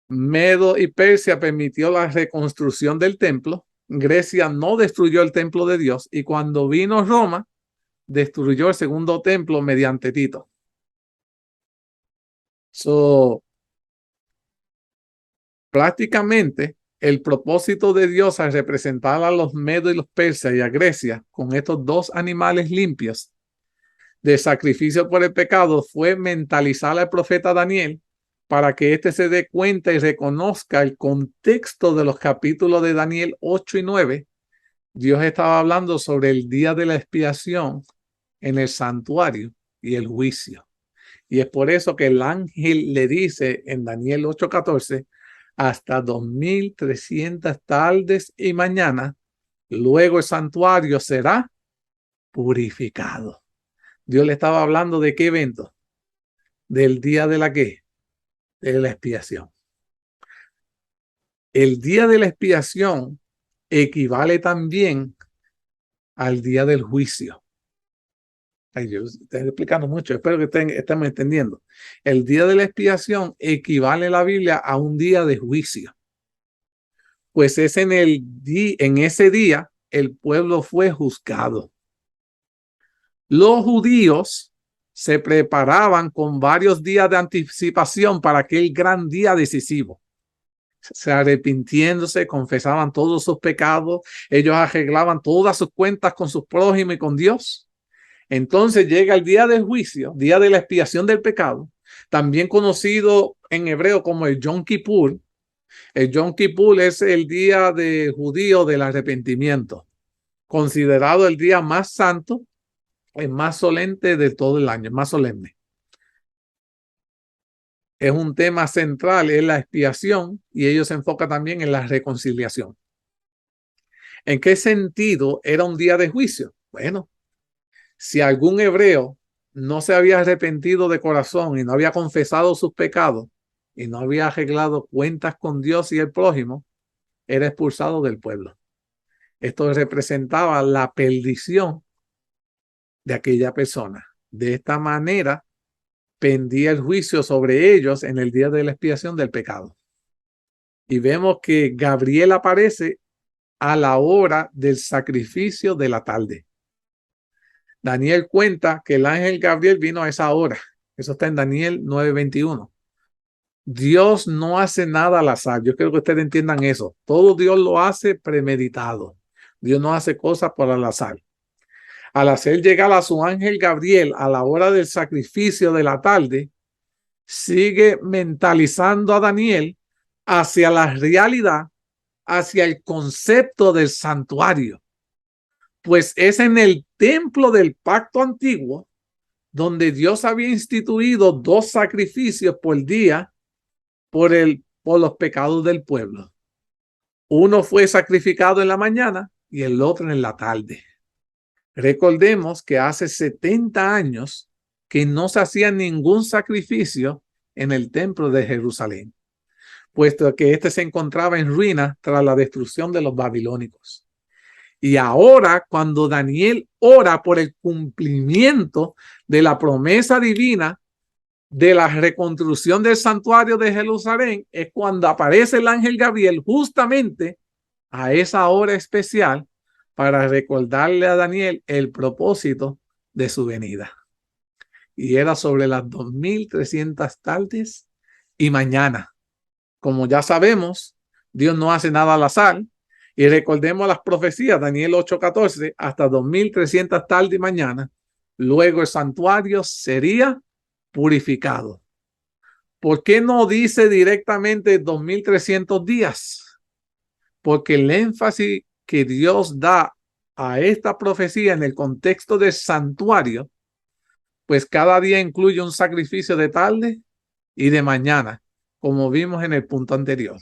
Medo y Persia permitió la reconstrucción del templo. Grecia no destruyó el templo de Dios. Y cuando vino Roma, destruyó el segundo templo mediante Tito. Prácticamente el propósito de Dios al representar a los medos y los persas y a Grecia con estos dos animales limpios de sacrificio por el pecado fue mentalizar al profeta Daniel para que éste se dé cuenta y reconozca el contexto de los capítulos de Daniel 8 y 9. Dios estaba hablando sobre el día de la expiación en el santuario y el juicio. Y es por eso que el ángel le dice en Daniel 8:14, hasta 2300 tardes y mañana, luego el santuario será purificado. Dios le estaba hablando de qué evento, del día de la qué, de la expiación. El día de la expiación equivale también al día del juicio. Ay, yo estoy explicando mucho, espero que estén entendiendo. El día de la expiación equivale en la Biblia a un día de juicio. Pues es en ese día el pueblo fue juzgado. Los judíos se preparaban con varios días de anticipación para aquel gran día decisivo. Se arrepintiéndose, confesaban todos sus pecados, ellos arreglaban todas sus cuentas con sus prójimos y con Dios. Entonces llega el día del juicio, día de la expiación del pecado, también conocido en hebreo como el Yom Kippur. El Yom Kippur es el día de judío del arrepentimiento, considerado el día más santo, el más solemne de todo el año, más solemne. Es un tema central, es la expiación, y ellos se enfocan también en la reconciliación. ¿En qué sentido era un día de juicio? Bueno, si algún hebreo no se había arrepentido de corazón y no había confesado sus pecados y no había arreglado cuentas con Dios y el prójimo, era expulsado del pueblo. Esto representaba la perdición de aquella persona. De esta manera pendía el juicio sobre ellos en el día de la expiación del pecado. Y vemos que Gabriel aparece a la hora del sacrificio de la tarde. Daniel cuenta que el ángel Gabriel vino a esa hora. Eso está en Daniel 9:21. Dios no hace nada al azar. Yo quiero que ustedes entiendan eso. Todo Dios lo hace premeditado. Dios no hace cosas por al azar. Al hacer llegar a su ángel Gabriel a la hora del sacrificio de la tarde, sigue mentalizando a Daniel hacia la realidad, hacia el concepto del santuario. Pues es en el templo del pacto antiguo donde Dios había instituido 2 sacrificios por día por los pecados del pueblo. Uno fue sacrificado en la mañana y el otro en la tarde. Recordemos que hace 70 años que no se hacía ningún sacrificio en el templo de Jerusalén, puesto que este se encontraba en ruinas tras la destrucción de los babilónicos. Y ahora, cuando Daniel ora por el cumplimiento de la promesa divina de la reconstrucción del santuario de Jerusalén, es cuando aparece el ángel Gabriel justamente a esa hora especial para recordarle a Daniel el propósito de su venida. Y era sobre las 2300 tardes y mañana. Como ya sabemos, Dios no hace nada al azar. Y recordemos las profecías, Daniel 8:14, hasta 2300 tardes y mañana. Luego el santuario sería purificado. ¿Por qué no dice directamente 2300 días? Porque el énfasis que Dios da a esta profecía en el contexto del santuario, pues cada día incluye un sacrificio de tarde y de mañana, como vimos en el punto anterior.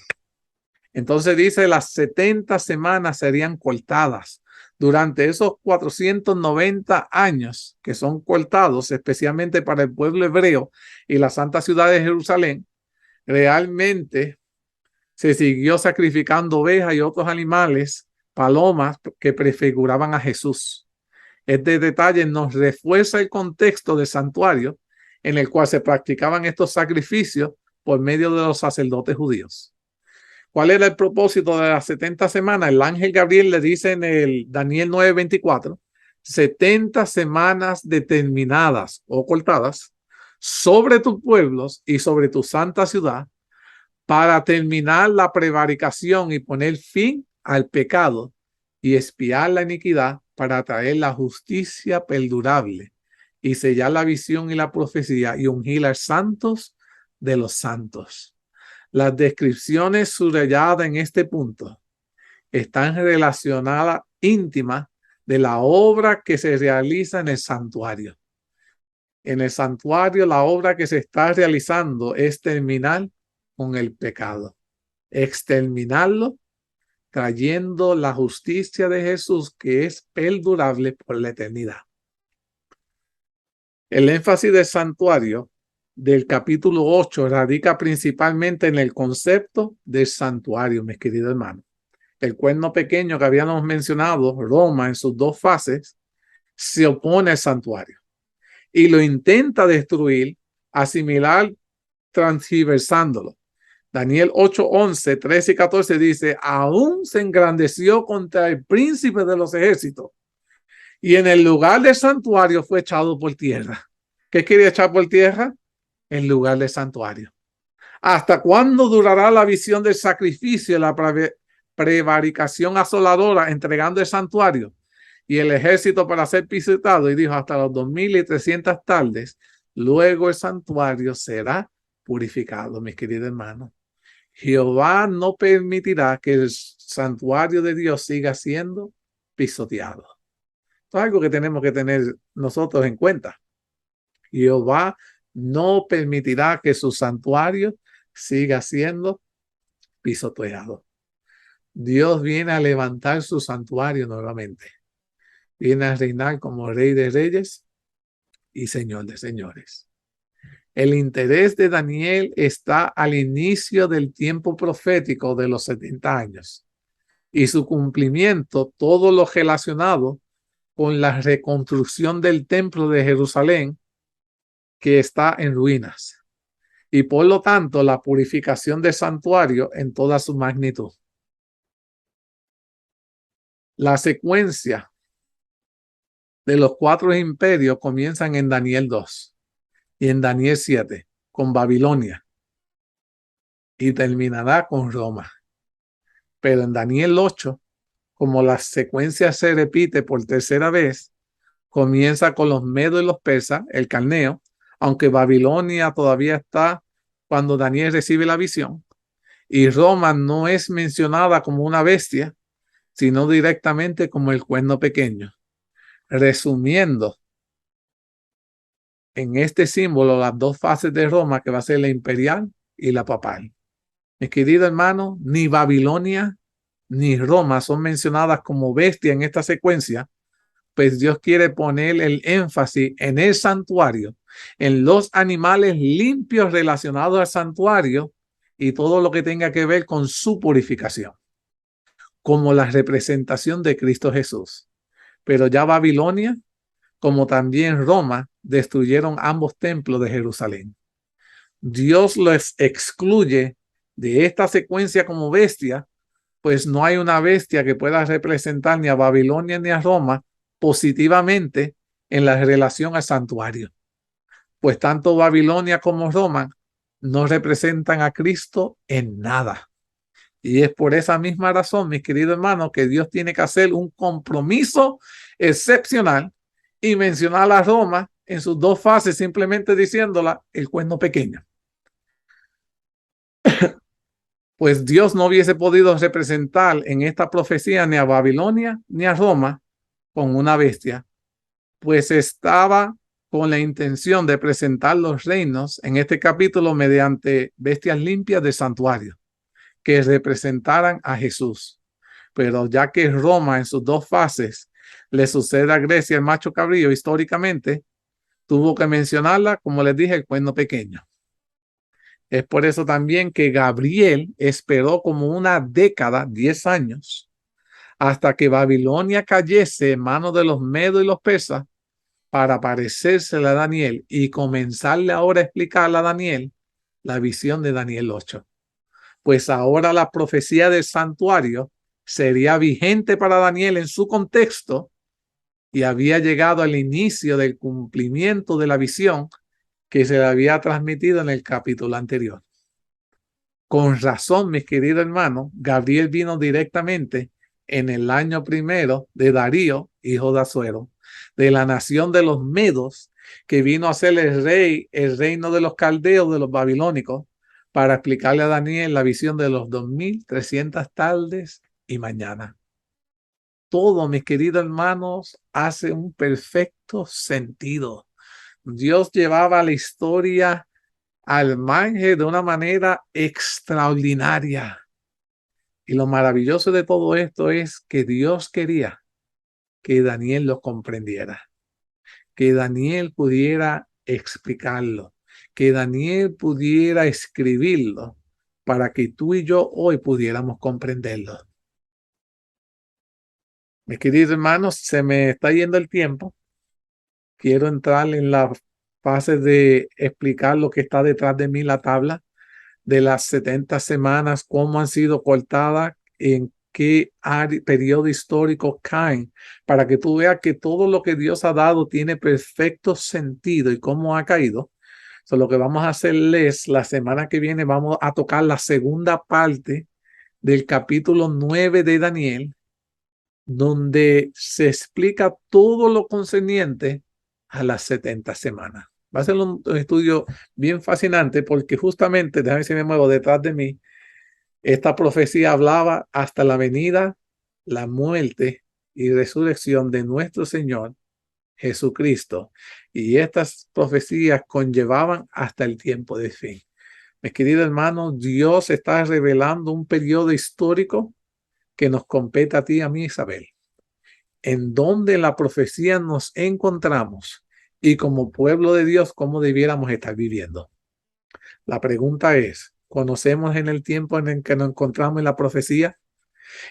Entonces dice las 70 semanas serían cortadas, Durante esos 490 años que son cortados, especialmente para el pueblo hebreo y la santa ciudad de Jerusalén, realmente se siguió sacrificando ovejas y otros animales, palomas, que prefiguraban a Jesús. Este detalle nos refuerza el contexto del santuario en el cual se practicaban estos sacrificios por medio de los sacerdotes judíos. ¿Cuál era el propósito de las 70 semanas? El ángel Gabriel le dice en el Daniel 9:24, 70 semanas determinadas o cortadas sobre tus pueblos y sobre tu santa ciudad para terminar la prevaricación y poner fin al pecado y expiar la iniquidad para traer la justicia perdurable y sellar la visión y la profecía y ungir a los santos de los santos. Las descripciones subrayadas en este punto están relacionadas íntimas de la obra que se realiza en el santuario. En el santuario, la obra que se está realizando es terminar con el pecado, exterminarlo, trayendo la justicia de Jesús que es perdurable por la eternidad. El énfasis del santuario del capítulo 8 radica principalmente en el concepto del santuario, mis queridos hermanos. El cuerno pequeño que habíamos mencionado, Roma, en sus dos fases, se opone al santuario y lo intenta destruir, asimilar, transgiversándolo. Daniel 8:11, 13 y 14 dice, aún se engrandeció contra el príncipe de los ejércitos y en el lugar del santuario fue echado por tierra. ¿Qué quería echar por tierra? El lugar del santuario. ¿Hasta cuándo durará la visión del sacrificio y la prevaricación asoladora entregando el santuario y el ejército para ser pisoteado? Y dijo, hasta los 2300 tardes, luego el santuario será purificado, mis queridos hermanos. Jehová no permitirá que el santuario de Dios siga siendo pisoteado. Esto es algo que tenemos que tener nosotros en cuenta. Jehová no permitirá que su santuario siga siendo pisoteado. Dios viene a levantar su santuario nuevamente. Viene a reinar como Rey de Reyes y Señor de Señores. El interés de Daniel está al inicio del tiempo profético de los 70 años y su cumplimiento, todo lo relacionado con la reconstrucción del templo de Jerusalén que está en ruinas y por lo tanto la purificación del santuario en toda su magnitud. La secuencia de los 4 imperios comienzan en Daniel 2 y en Daniel 7 con Babilonia y terminará con Roma. Pero en Daniel 8, como la secuencia se repite por tercera vez, comienza con los medos y los persas, el caldeo, aunque Babilonia todavía está cuando Daniel recibe la visión, y Roma no es mencionada como una bestia, sino directamente como el cuerno pequeño. Resumiendo, en este símbolo las dos fases de Roma, que va a ser la imperial y la papal. Mis queridos hermanos, ni Babilonia ni Roma son mencionadas como bestia en esta secuencia, pues Dios quiere poner el énfasis en el santuario, en los animales limpios relacionados al santuario y todo lo que tenga que ver con su purificación, como la representación de Cristo Jesús. Pero ya Babilonia, como también Roma, destruyeron ambos templos de Jerusalén. Dios los excluye de esta secuencia como bestia, pues no hay una bestia que pueda representar ni a Babilonia ni a Roma positivamente en la relación al santuario, pues tanto Babilonia como Roma no representan a Cristo en nada. Y es por esa misma razón, mis queridos hermanos, que Dios tiene que hacer un compromiso excepcional y mencionar a Roma en sus dos fases, simplemente diciéndola el cuerno pequeño. Pues Dios no hubiese podido representar en esta profecía ni a Babilonia ni a Roma con una bestia, pues estaba con la intención de presentar los reinos en este capítulo mediante bestias limpias de santuario que representaran a Jesús. Pero ya que Roma en sus dos fases le sucede a Grecia el macho cabrío históricamente, tuvo que mencionarla, como les dije, el cuerno pequeño. Es por eso también que Gabriel esperó como una década, 10 años, hasta que Babilonia cayese en manos de los medos y los persas para aparecérsele a Daniel y comenzarle ahora a explicarle a Daniel la visión de Daniel 8. Pues ahora la profecía del santuario sería vigente para Daniel en su contexto y había llegado al inicio del cumplimiento de la visión que se le había transmitido en el capítulo anterior. Con razón, mis queridos hermanos, Gabriel vino directamente en el año primero de Darío, hijo de Asuero, de la nación de los Medos, que vino a ser el reino de los caldeos, de los babilónicos, para explicarle a Daniel la visión de los 2300 tardes y mañana. Todo, mis queridos hermanos, hace un perfecto sentido. Dios llevaba la historia al margen de una manera extraordinaria. Y lo maravilloso de todo esto es que Dios quería que Daniel lo comprendiera, que Daniel pudiera explicarlo, que Daniel pudiera escribirlo para que tú y yo hoy pudiéramos comprenderlo. Mis queridos hermanos, se me está yendo el tiempo. Quiero entrar en la fase de explicar lo que está detrás de mí, la tabla de las 70 semanas, cómo han sido cortadas, en qué periodo histórico caen, para que tú veas que todo lo que Dios ha dado tiene perfecto sentido y cómo ha caído. So, lo que vamos a hacerles la semana que viene, vamos a tocar la segunda parte del capítulo 9 de Daniel, donde se explica todo lo concerniente a las 70 semanas. Va a ser un estudio bien fascinante porque justamente, déjame ver si me muevo detrás de mí, esta profecía hablaba hasta la venida, la muerte y resurrección de nuestro Señor Jesucristo. Y estas profecías conllevaban hasta el tiempo de fin. Mis queridos hermanos, Dios está revelando un periodo histórico que nos compete a ti y a mí, Isabel, en donde en la profecía nos encontramos y como pueblo de Dios, cómo debiéramos estar viviendo. La pregunta es, ¿conocemos en el tiempo en el que nos encontramos en la profecía?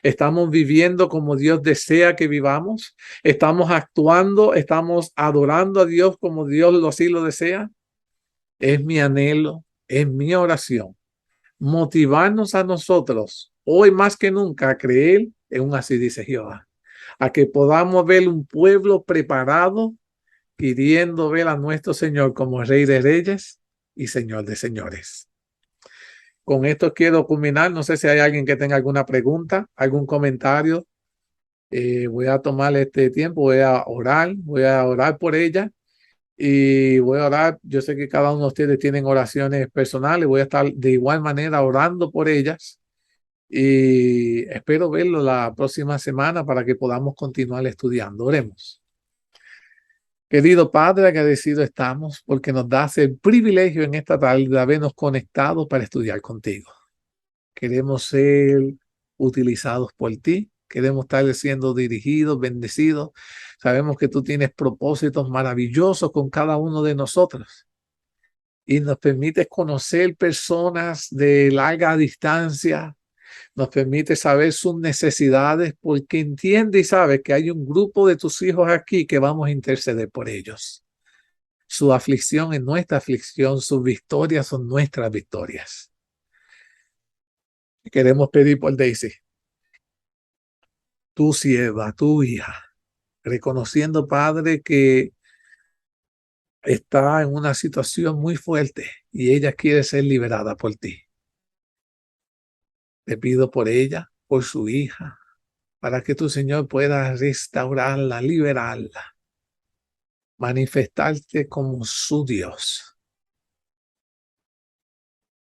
¿Estamos viviendo como Dios desea que vivamos? ¿Estamos actuando? ¿Estamos adorando a Dios como Dios así lo desea? Es mi anhelo, es mi oración, motivarnos a nosotros, hoy más que nunca, a creer en un así dice Jehová, a que podamos ver un pueblo preparado, pidiendo ver a nuestro Señor como Rey de Reyes y Señor de Señores. Con esto quiero culminar. No sé si hay alguien que tenga alguna pregunta, algún comentario. Voy a tomar este tiempo, voy a orar por ella y voy a orar. Yo sé que cada uno de ustedes tienen oraciones personales. Voy a estar de igual manera orando por ellas y espero verlo la próxima semana para que podamos continuar estudiando. Oremos. Querido Padre, agradecido estamos porque nos das el privilegio en esta tarde de habernos conectado para estudiar contigo. Queremos ser utilizados por ti, queremos estar siendo dirigidos, bendecidos. Sabemos que tú tienes propósitos maravillosos con cada uno de nosotros y nos permites conocer personas de larga distancia. Nos permite saber sus necesidades porque entiende y sabe que hay un grupo de tus hijos aquí que vamos a interceder por ellos. Su aflicción es nuestra aflicción, sus victorias son nuestras victorias. Queremos pedir por Daisy, tu sierva, tu hija, reconociendo, Padre, que está en una situación muy fuerte y ella quiere ser liberada por ti. Te pido por ella, por su hija, para que tu Señor pueda restaurarla, liberarla, manifestarte como su Dios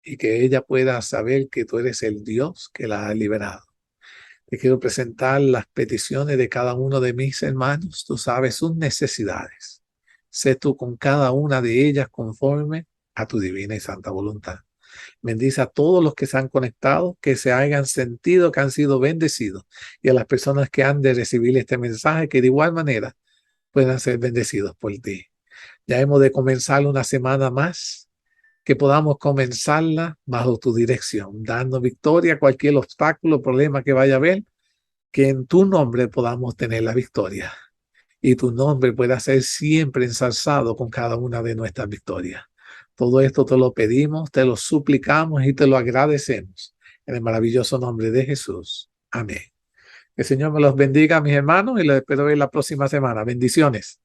y que ella pueda saber que tú eres el Dios que la ha liberado. Te quiero presentar las peticiones de cada uno de mis hermanos. Tú sabes sus necesidades. Sé tú con cada una de ellas conforme a tu divina y santa voluntad. Bendice a todos los que se han conectado, que se hayan sentido que han sido bendecidos, y a las personas que han de recibir este mensaje, que de igual manera puedan ser bendecidos por ti. Ya hemos de comenzar una semana más, que podamos comenzarla bajo tu dirección, dando victoria a cualquier obstáculo, problema que vaya a haber, que en tu nombre podamos tener la victoria y tu nombre pueda ser siempre ensalzado con cada una de nuestras victorias. Todo esto te lo pedimos, te lo suplicamos y te lo agradecemos en el maravilloso nombre de Jesús. Amén. El Señor me los bendiga, mis hermanos, y los espero ver la próxima semana. Bendiciones.